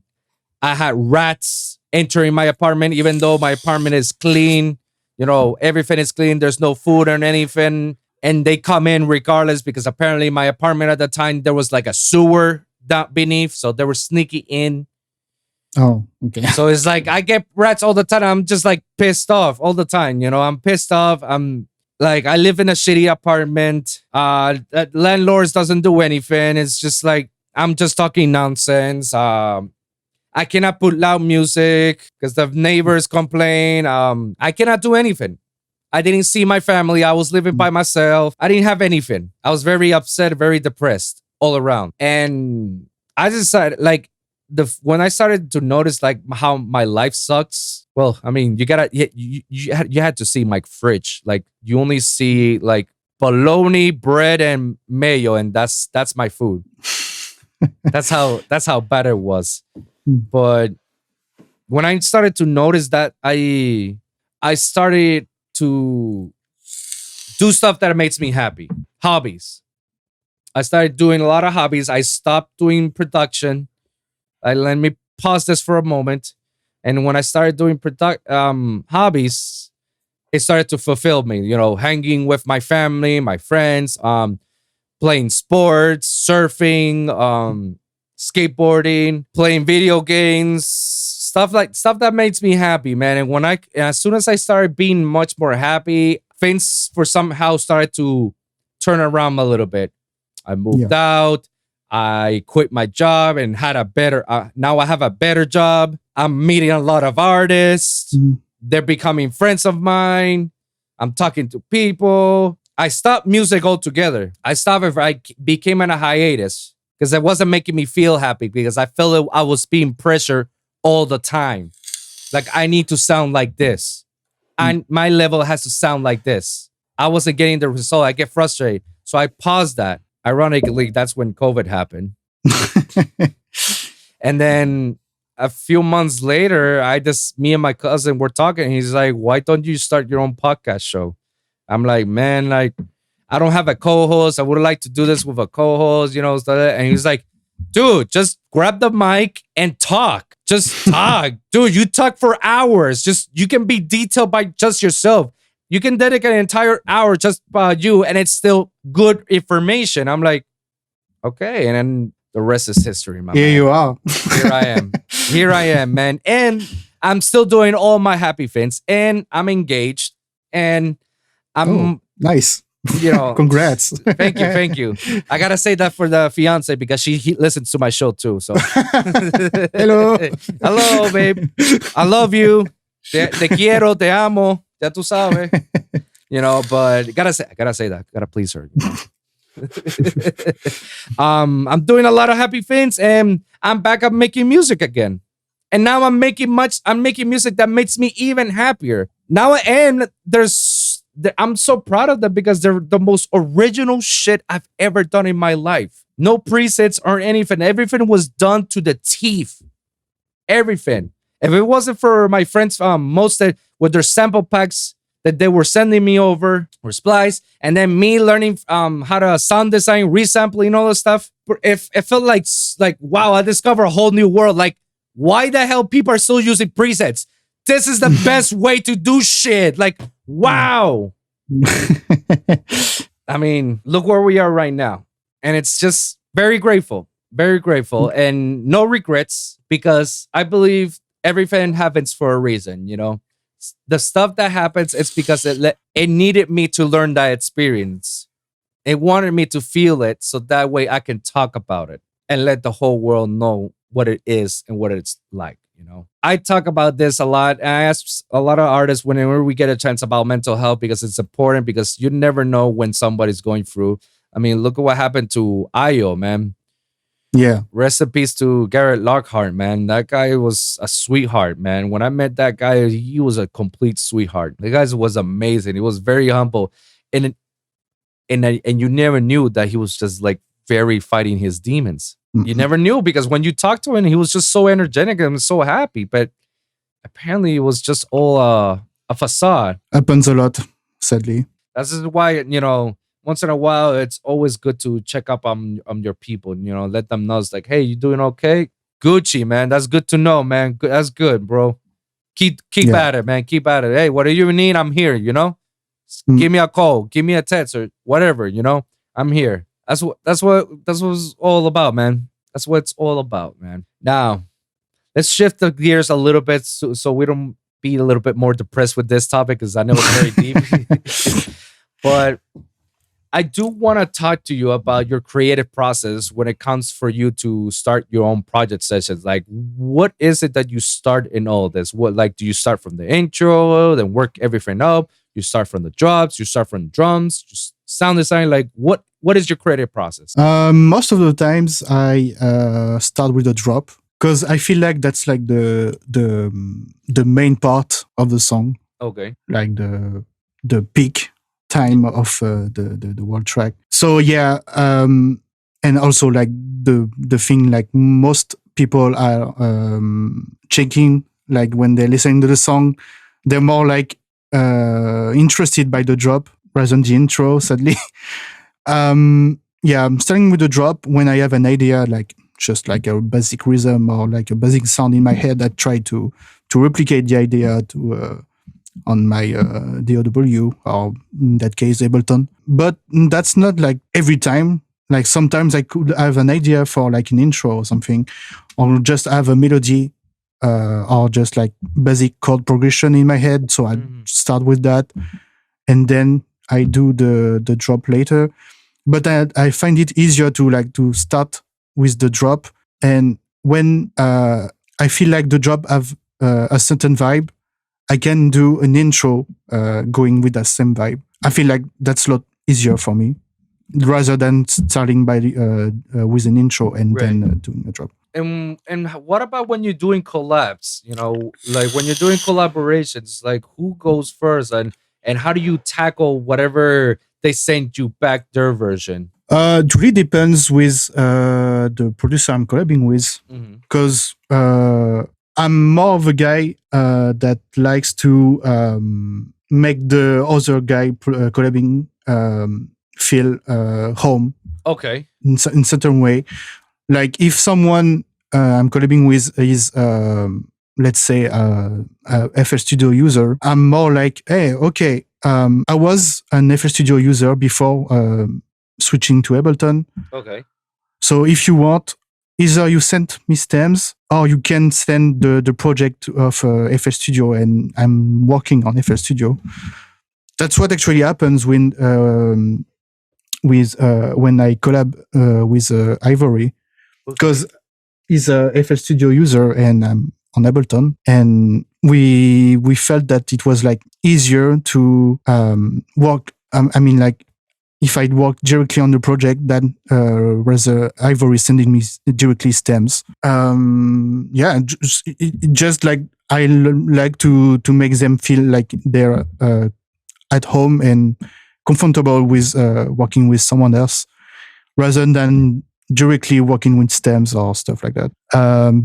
had rats entering my apartment, even though my apartment is clean. Everything is clean. There's no food or anything. And they come in regardless because apparently my apartment at the time, there was like a sewer down beneath. So they were sneaky in. Oh, okay. So it's like I get rats all the time. I'm just like pissed off all the time. I'm pissed off. I'm like, I live in a shitty apartment. Landlords doesn't do anything. It's just like I'm just talking nonsense. I cannot put loud music because the neighbors complain. I cannot do anything. I didn't see my family. I was living by myself. I didn't have anything. I was very upset, very depressed all around. And I decided, like, when I started to notice like how my life sucks. Well, I mean, you had to see my fridge. Like, you only see like bologna, bread, and mayo, and that's my food. That's how bad it was. But when I started to notice that, I started to do stuff that makes me happy. Hobbies. I started doing a lot of hobbies. I stopped doing production. Let me pause this for a moment. And when I started doing hobbies, it started to fulfill me. Hanging with my family, my friends, playing sports, surfing, skateboarding, playing video games, stuff that makes me happy, man. And as soon as I started being much more happy, things for somehow started to turn around a little bit. I moved out. I quit my job and had now I have a better job. I'm meeting a lot of artists. They're becoming friends of mine. I'm talking to people. I stopped music altogether. I became in a hiatus because it wasn't making me feel happy because I felt I was being pressured all the time. Like, I need to sound like this. And my level has to sound like this. I wasn't getting the result. I get frustrated. So I paused that. Ironically, that's when COVID happened. And then a few months later, me and my cousin were talking. He's like, why don't you start your own podcast show? I'm like, man, like, I don't have a co-host. I would like to do this with a co-host, And he's like, dude, just grab the mic and talk. Just talk. Dude, you talk for hours. You can be detailed by just yourself. You can dedicate an entire hour just by you, and it's still good information. I'm like, okay. And then the rest is history, my man. You are. Here I am. Here I am, man. And I'm still doing all my happy things, and I'm engaged, and I'm nice. Congrats. Thank you. I gotta say that for the fiance because she listens to my show too. So hello, babe. I love you. Te quiero, te amo. Ya tú sabes. But I gotta say that. Gotta please her. I'm doing a lot of happy things, and I'm back up making music again. And now I'm making music that makes me even happier. Now I'm so proud of them because they're the most original shit I've ever done in my life. No presets or anything. Everything was done to the teeth. Everything. If it wasn't for my friends, with their sample packs that they were sending me over or splice, and then me learning how to sound design, resampling, all this stuff, it felt like wow, I discovered a whole new world. Like, why the hell people are still using presets? This is the best way to do shit. Like, wow. I mean, look where we are right now. And it's just very grateful, and no regrets because I believe everything happens for a reason, The stuff that happens, it's because it needed me to learn that experience. It wanted me to feel it so that way I can talk about it and let the whole world know what it is and what it's like. I talk about this a lot, and I ask a lot of artists whenever we get a chance about mental health because it's important, because you never know when somebody's going through. I mean, look at what happened to Io, man. Yeah. Rest in peace to Garrett Lockhart, man. That guy was a sweetheart, man. When I met that guy, he was a complete sweetheart. The guy was amazing. He was very humble, and you never knew that he was just like very fighting his demons. You never knew because when you talked to him, he was just so energetic and so happy. But apparently, it was just all a facade. Happens a lot, sadly. This is why, once in a while, it's always good to check up on your people. Let them know it's like, hey, you doing okay? Gucci, man. That's good to know, man. That's good, bro. keep Yeah. at it, man. Keep at it. Hey, whatever you need, I'm here. Mm. Give me a call, give me a text, or whatever. I'm here. That's what it's all about, man. That's what it's all about, man. Now, let's shift the gears a little bit so we don't be a little bit more depressed with this topic because I know it's very deep. But I do want to talk to you about your creative process when it comes for you to start your own project sessions. Like, what is it that you start in all this? What, like, do you start from the intro, then work everything up? You start from the drops, you start from drums, just sound design. Like, what is your creative process? Most of the times I start with a drop because I feel like that's like the main part of the song, Okay. like the peak time of the whole track. So yeah, and also like the thing like most people are checking, like when they're listening to the song, they're more like interested by the drop rather than the intro, sadly. Yeah, I'm starting with the drop when I have an idea, like just like a basic rhythm or like a basic sound in my head. I try to replicate the idea to on my DAW, or in that case Ableton. But that's not like every time. Like sometimes I could have an idea for like an intro or something, or just have a melody or just like basic chord progression in my head. So I start with that, and then I do the drop later. But I find it easier to start with the drop, and when I feel like the drop have a certain vibe, I can do an intro going with that same vibe. I feel like that's a lot easier for me rather than starting by with an intro and then doing a drop. And what about when you're doing collabs? Like when you're doing collaborations, like who goes first, and how do you tackle whatever they send you back their version? It really depends with the producer I'm collabing with, because I'm more of a guy that likes to make the other guy collabing feel home. Okay. In certain way. Like if someone I'm collabing with is let's say a FL Studio user, I'm more like, hey, okay, I was an FL Studio user before switching to Ableton. Okay. So if you want, either you send me stems or you can send the project of FL Studio, and I'm working on FL Studio. That's what actually happens when I collab with Ivory, because he's a FL Studio user and I'm on Ableton, and we felt that it was like easier to work. I mean, like if I'd work directly on the project than rather Ivory sending me directly stems. Yeah, just like I like to make them feel like they're at home and comfortable with working with someone else rather than directly working with stems or stuff like that.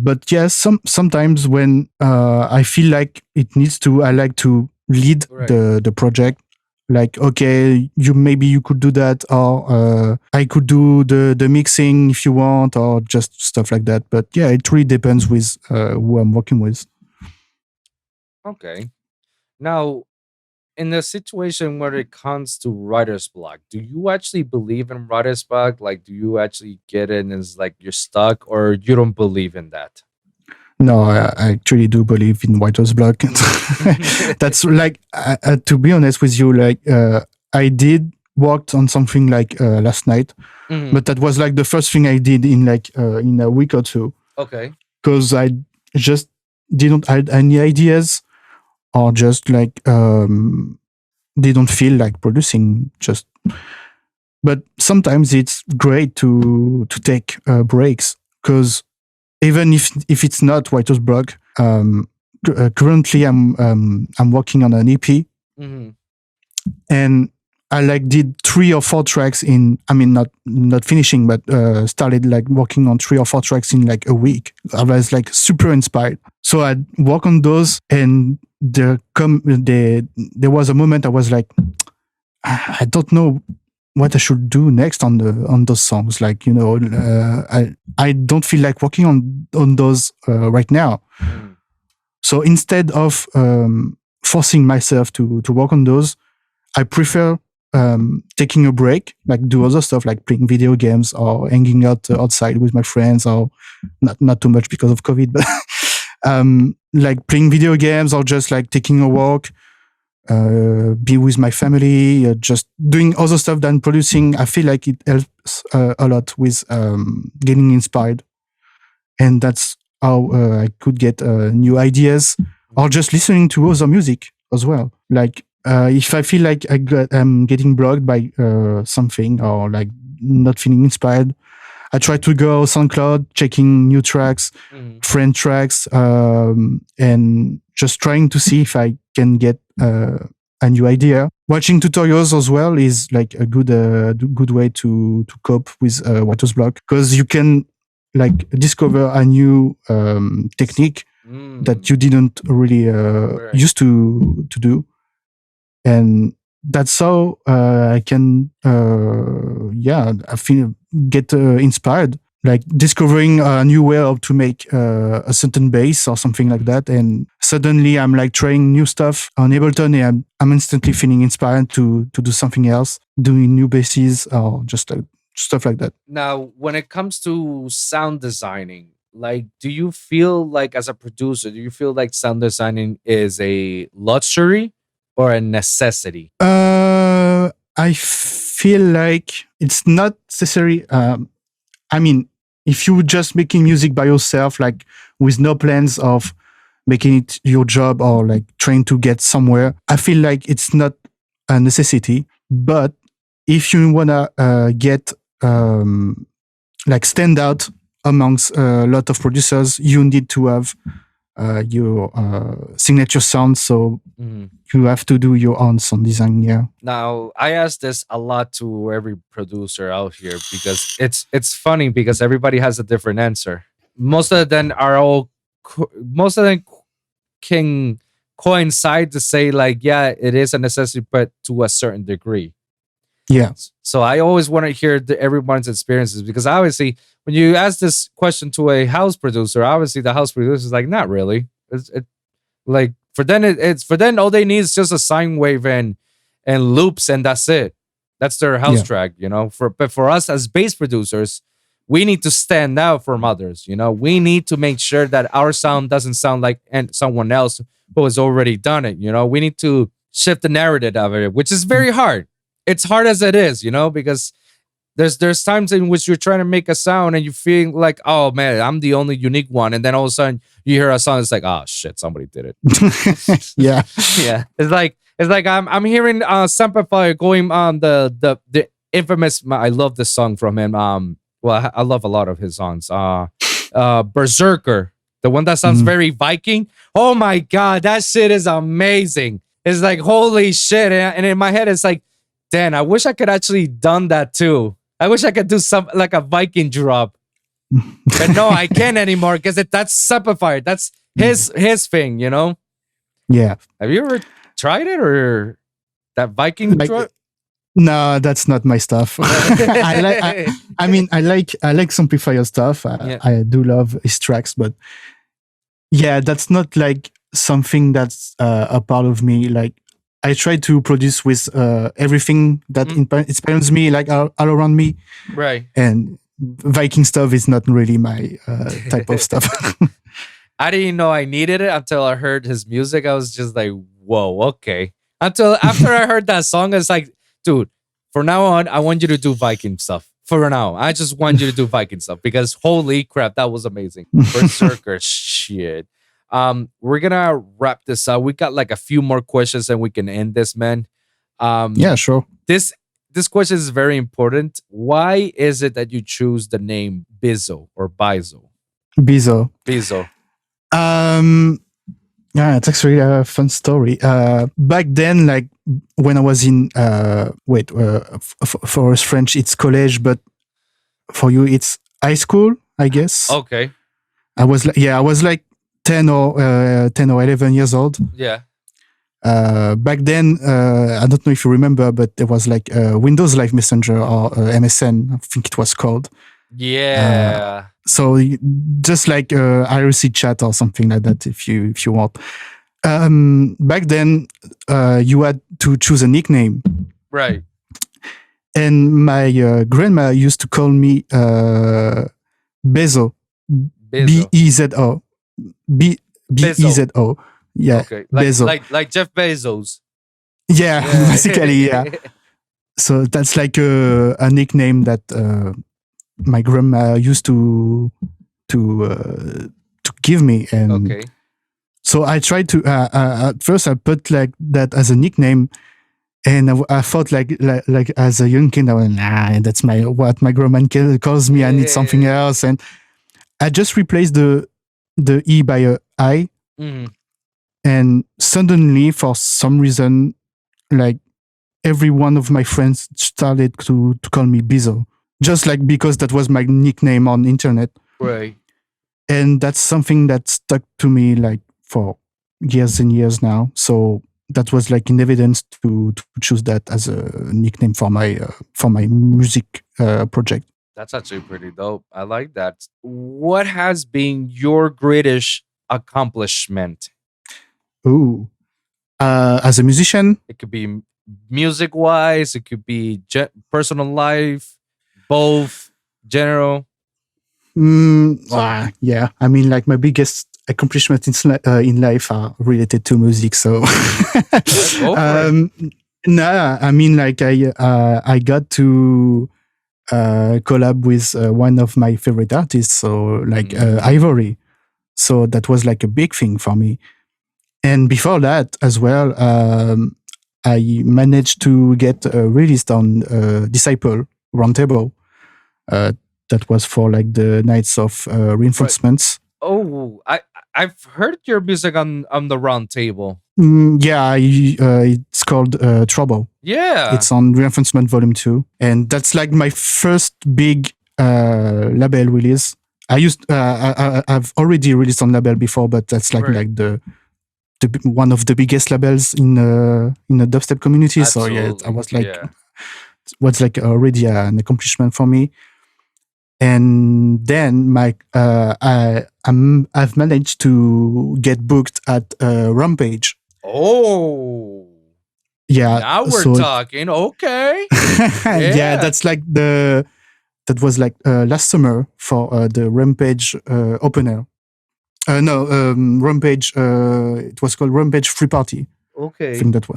But yes, sometimes when I feel like it needs to, I like to lead the project. Like, okay, maybe you could do that, or I could do the mixing if you want, or just stuff like that. But yeah, it really depends with who I'm working with. Okay. Now, in the situation where it comes to writer's block, do you actually believe in writer's block? Like, do you actually get it and it's like you're stuck, or you don't believe in that? No, I actually do believe in writer's block. That's like, to be honest with you, like I did worked on something like last night, but that was like the first thing I did in like in a week or two. Okay. Because I just didn't have any ideas, or just like didn't feel like producing. But sometimes it's great to take breaks, because even if it's not writer's block, currently I'm working on an EP, and I like did 3 or 4 tracks in. I mean, not finishing, but started like working on 3 or 4 tracks in like a week. I was like super inspired, so I work on those, and there was a moment I was like, I don't know what I should do next on those songs. Like, I don't feel like working on those right now. So instead of forcing myself to work on those, I prefer taking a break, like do other stuff like playing video games or hanging out outside with my friends, or not too much because of COVID, but like playing video games or just like taking a walk, be with my family, just doing other stuff than producing. I feel like it helps a lot with getting inspired. And that's how I could get new ideas, or just listening to other music as well. Like if I feel like I'm getting blocked by something, or like not feeling inspired, I try to go SoundCloud, checking new tracks, friend tracks, and just trying to see if I can get a new idea. Watching tutorials as well is like a good way to cope with writer's block, because you can like discover a new technique that you didn't really used to do, and that's how I can I feel get inspired, like discovering a new way of to make a certain bass or something like that, and suddenly I'm like trying new stuff on Ableton, and I'm instantly feeling inspired to do something else, doing new basses or just stuff like that. Now, when it comes to sound designing, like, do you feel like as a producer, do you feel like sound designing is a luxury or a necessity? I feel like it's not necessary. I mean, if you're just making music by yourself, like with no plans of making it your job or like trying to get somewhere, I feel like it's not a necessity. But if you wanna get like stand out amongst a lot of producers, you need to have your signature sound. So you have to do your own sound design. Yeah. Now, I ask this a lot to every producer out here because it's funny because everybody has a different answer. Most of them can coincide to say like, yeah, it is a necessity, but to a certain degree. Yeah. So I always want to hear everyone's experiences, because obviously when you ask this question to a house producer, obviously the house producer is like, not really. Like for them, it's for them all they need is just a sine wave and loops, and that's it. That's their house track, you know. But for us as bass producers, we need to stand out from others. You know, we need to make sure that our sound doesn't sound like someone else who has already done it. You know, we need to shift the narrative of it, which is very hard. It's hard as it is, you know, because there's times in which you're trying to make a sound and you feel like, oh man, I'm the only unique one, and then all of a sudden you hear a song, it's like, oh shit, somebody did it. Yeah. Yeah. It's like I'm hearing Samplifier going on the infamous. I love this song from him. Well, I love a lot of his songs. Berserker, the one that sounds very Viking. Oh my god, that shit is amazing. It's like holy shit, and in my head it's like, Dan, I wish I could actually done that too. I wish I could do some like a Viking drop, but no, I can't anymore because that's Samplifier. That's his thing, you know. Yeah. Have you ever tried it, or that Viking drop? No, that's not my stuff. I like Samplifier stuff. I do love his tracks, but yeah, that's not like something that's a part of me. Like I try to produce with everything that inspires me, like all around me. Right. And Viking stuff is not really my type of stuff. I didn't know I needed it until I heard his music. I was just like, whoa, okay. Until after I heard that song, it's like, dude, from now on, I want you to do Viking stuff. For now, I just want you to do Viking stuff because holy crap, that was amazing. Berserker shit. We're gonna wrap this up. We got like a few more questions and we can end this, man. Yeah, sure. This question is very important. Why is it that you choose the name Bizo or Bizo? Bizo. Bizo. Yeah, it's actually a fun story. Back then, like when I was in for us French, it's college, but for you, it's high school, I guess. Okay. I was like 10 or 11 years old. Yeah. Back then, I don't know if you remember, but there was like Windows Live Messenger or MSN, I think it was called. Yeah. So just like IRC chat or something like that, if you want. Back then, you had to choose a nickname, Right. and my grandma used to call me Bizo, Bizo. Bezo, Bezo. Yeah, Okay. Bizo. Like Jeff Bezos. Yeah, basically, yeah. So that's like a nickname that my grandma used to give me, and Okay. so I tried to. At first, I put like that as a nickname, and I thought like as a young kid, I went, nah, that's what my grandma calls me. I need something else, and I just replaced the E by a I, and suddenly, for some reason, like every one of my friends started to call me Bizo, just like because that was my nickname on internet. Right. And that's something that stuck to me like for years and years now. So that was like in evidence to choose that as a nickname for my music project. That's actually pretty dope. I like that. What has been your greatest accomplishment? Ooh, as a musician, It could be music wise, it could be personal life, both, general. Yeah. I mean, like my biggest accomplishment in life are related to music. So, nah, I mean, like I got to collab with one of my favorite artists, so like Ivory. So that was like a big thing for me. And before that as well, I managed to get released on Disciple Roundtable. That was for like the nights of reinforcements. Right. Oh, I've heard your music on the round table. Yeah, it's called Trouble. Yeah, it's on Reinforcement Volume 2, and that's like my first big label release. I've already released on label before, but that's like the one of the biggest labels in the dubstep community. Absolutely. So yeah, I was like, what's like already an accomplishment for me. And then I've managed to get booked at Rampage. Oh, yeah. Now we're talking. Okay. Yeah, that's like that was like last summer for the Rampage opener. Rampage. It was called Rampage Free Party. Okay. I think that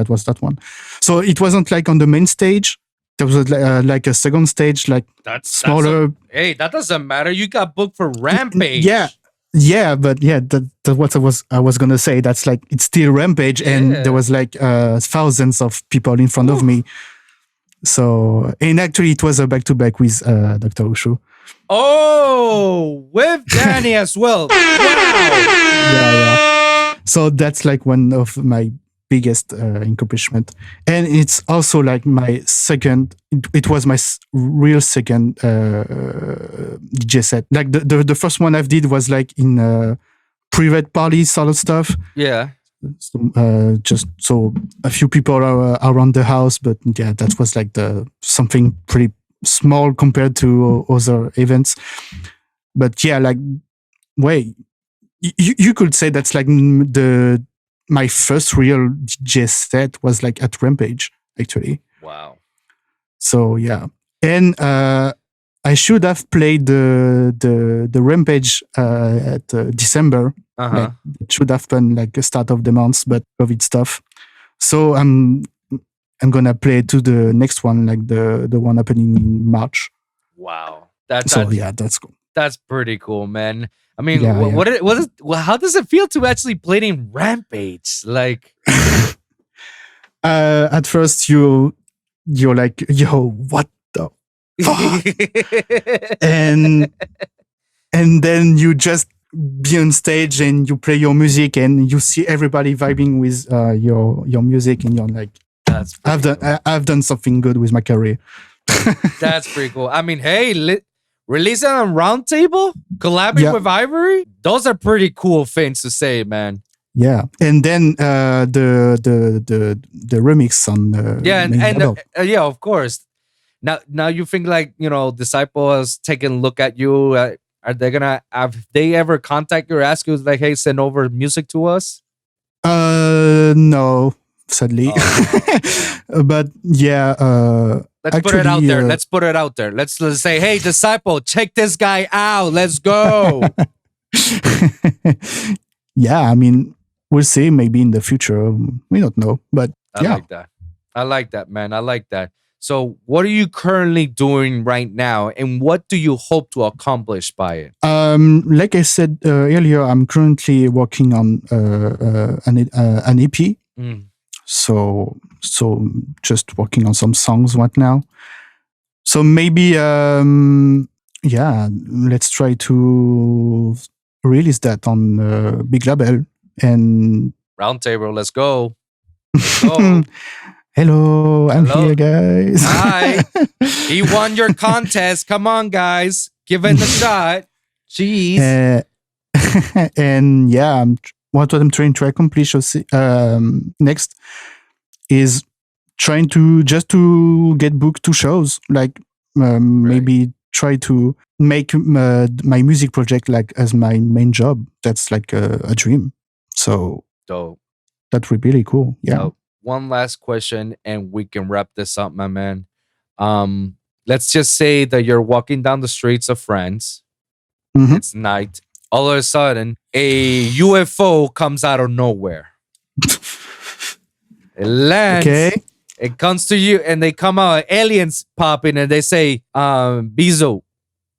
was that one. So it wasn't like on the main stage. There was like a second stage, like that's smaller. Hey, that doesn't matter. You got booked for Rampage. Yeah, but yeah, that's what I was gonna say. That's like it's still Rampage, and there was like thousands of people in front of me. So, and actually, it was a back to back with Dr. Ushuu. Oh, with Danny as well. Wow. Yeah. So that's like one of my biggest accomplishment, and it's also like my second. It was my real second DJ set. Like the first one I've did was like in private party sort of stuff. Yeah. So, just so a few people are around the house, but yeah, that was like something pretty small compared to other events. But yeah, like you could say that's like my first real DJ set was like at Rampage, actually. Wow. So yeah, and I should have played the Rampage at December. Like, it should have been like the start of the month, but COVID stuff. So I'm gonna play to the next one, like the one happening in March. Wow, that's cool. That's pretty cool, man. I mean, how does it feel to actually play in Rampage? Like, at first you're like, yo, what the fuck? and then you just be on stage and you play your music and you see everybody vibing with your music, and you're like, I've done something good with my career. That's pretty cool. I mean, hey, releasing on Roundtable, collabing with Ivory, those are pretty cool things to say, man. Yeah, and then the remix on of course. Now you think like, Disciple has taken a look at you. Are they gonna have they ever contact you or ask you like, hey, send over music to us? No, sadly. But yeah, let's put it out there. Let's put it out there. Let's say, hey, disciple, check this guy out. Let's go. Yeah, I mean, we'll see. Maybe in the future, we don't know. But I like that. I like that, man. I like that. So, what are you currently doing right now, and what do you hope to accomplish by it? Like I said earlier, I'm currently working on an EP. So just working on some songs right now. So maybe let's try to release that on a big label and Roundtable. Let's go. Let's go. Hello, I'm here, guys. Hi. He won your contest. Come on, guys. Give it a shot. Jeez. And yeah, what I'm trying to accomplish next is trying to get booked to shows. Like maybe try to make my music project like as my main job. That's like a dream. So dope. That would be really cool. Yeah. Dope. One last question and we can wrap this up, my man. Let's just say that you're walking down the streets of France. Mm-hmm. It's night. All of a sudden, a UFO comes out of nowhere. It lands. Okay. It comes to you and they come out, aliens pop in and they say, Bizo,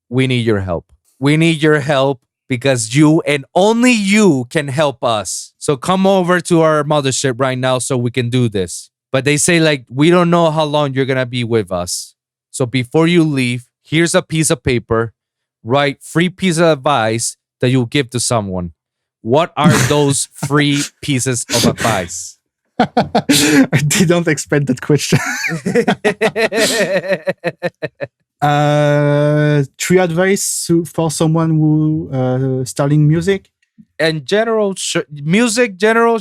we need your help. We need your help because you and only you can help us. So come over to our mothership right now so we can do this. But they say, like, we don't know how long you're going to be with us. So before you leave, here's a piece of paper. Write 3 pieces of advice that you'll give to someone. What are those 3 pieces of advice? I didn't expect that question. 3 advice for someone who starting music? In general, music,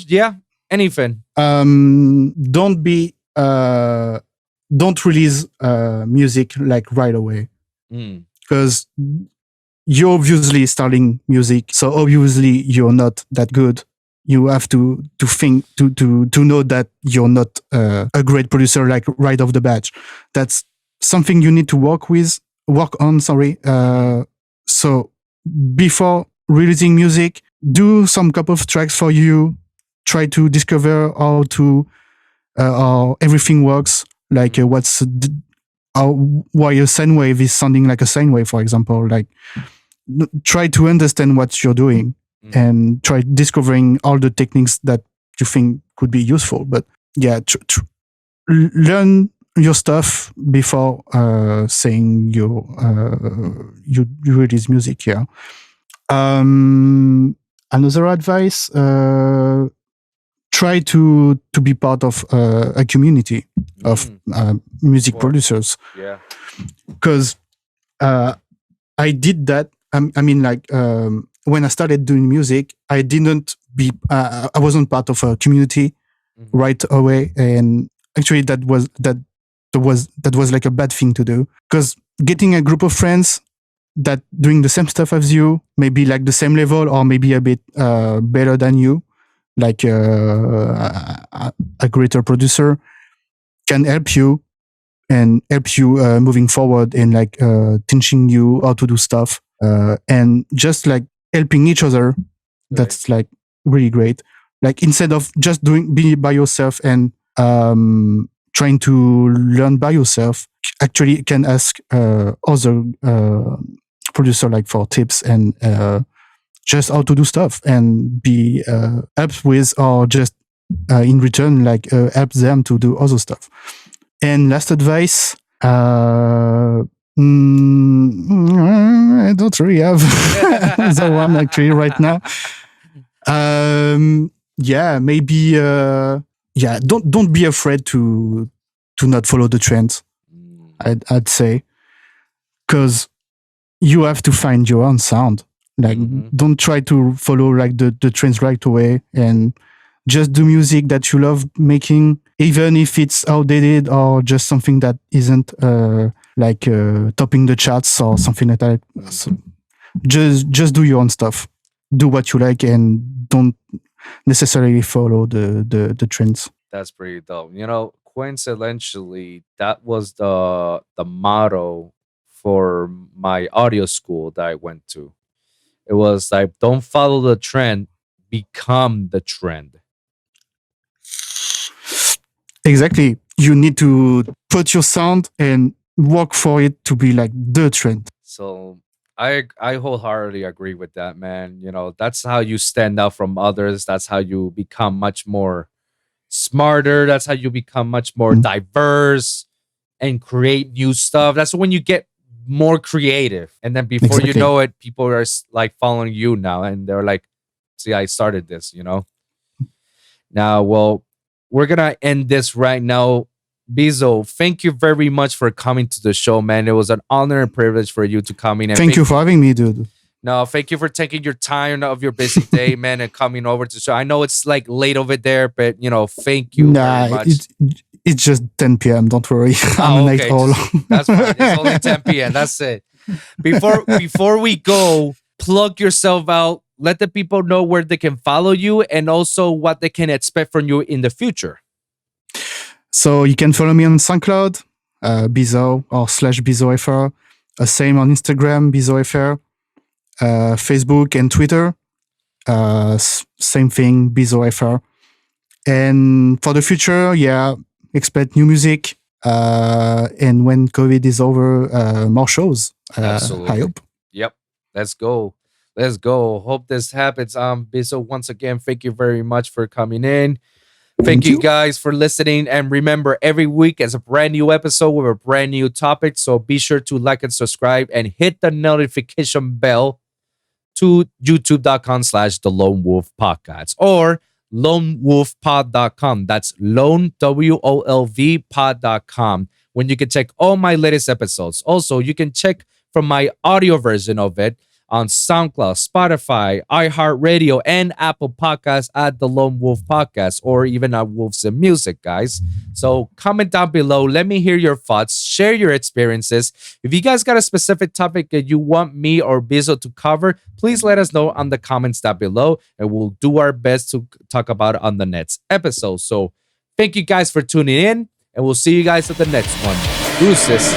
yeah, anything. Don't release music like right away. Because you're obviously starting music, so obviously you're not that good. You have to think to know that you're not a great producer like right off the bat. That's something you need to work on. So before releasing music, do some couple of tracks for you. Try to discover how everything works. Like why a sine wave is sounding like a sine wave, for example. Like try to understand what you're doing and try discovering all the techniques that you think could be useful. But yeah, learn your stuff before saying you release music. Yeah. Another advice: try to be part of a community of music producers. Yeah. Because I did that. I mean, like when I started doing music, I wasn't part of a community right away, and actually that was like a bad thing to do, because getting a group of friends that doing the same stuff as you, maybe like the same level or maybe a bit better than you, like a greater producer, can help you moving forward and like teaching you how to do stuff, and just like helping each other. Right. That's like really great. Like instead of just be by yourself and trying to learn by yourself, actually can ask other producer like for tips and just how to do stuff and be helped with, or just in return like help them to do other stuff. And last advice, I don't really have the one actually right now. Maybe don't be afraid to not follow the trends. I'd say, because you have to find your own sound. Like don't try to follow like the trends right away, and just do music that you love making, even if it's outdated or just something that isn't topping the charts or something like that. just do your own stuff. Do what you like and don't necessarily follow the trends. That's pretty dope. Coincidentally, that was the motto for my audio school that I went to. It was like, don't follow the trend, become the trend. Exactly. You need to put your sound and work for it to be like the trend. So I wholeheartedly agree with that, man. That's how you stand out from others. That's how you become much more smarter. That's how you become much more diverse and create new stuff. That's when you get more creative. And then before you Exactly. know it, people are like following you now and they're like, see, I started this. Now, well, we're going to end this right now. Bizo, thank you very much for coming to the show, man. It was an honor and privilege for you to come in. And Thank you for having me, dude. No, thank you for taking your time of your busy day, man, and coming over to the show. I know it's like late over there, but thank you very much. It's just 10 p.m. Don't worry. I'm a night owl. That's fine. It's only 10 p.m. That's it. Before we go, plug yourself out. Let the people know where they can follow you and also what they can expect from you in the future. So you can follow me on SoundCloud, Bizo or /BizoFR. Same on Instagram, BizoFR. Facebook and Twitter. Same thing, BizoFR. And for the future, expect new music. And when COVID is over, more shows. Absolutely. I hope. Yep. Let's go. Hope this happens. Bizo, once again, thank you very much for coming in. Thank you guys for listening. And remember, every week is a brand new episode with a brand new topic. So be sure to like and subscribe and hit the notification bell to youtube.com/The Lone Wolv Podcast or lonewolfpod.com. That's lone, WOLV pod.com, when you can check all my latest episodes. Also, you can check from my audio version of it on SoundCloud, Spotify, iHeartRadio, and Apple Podcasts at The Lone Wolv Podcast, or even at Wolves and Music, guys. So comment down below. Let me hear your thoughts. Share your experiences. If you guys got a specific topic that you want me or Bizo to cover, please let us know on the comments down below, and we'll do our best to talk about it on the next episode. So thank you guys for tuning in, and we'll see you guys at the next one. Deuces.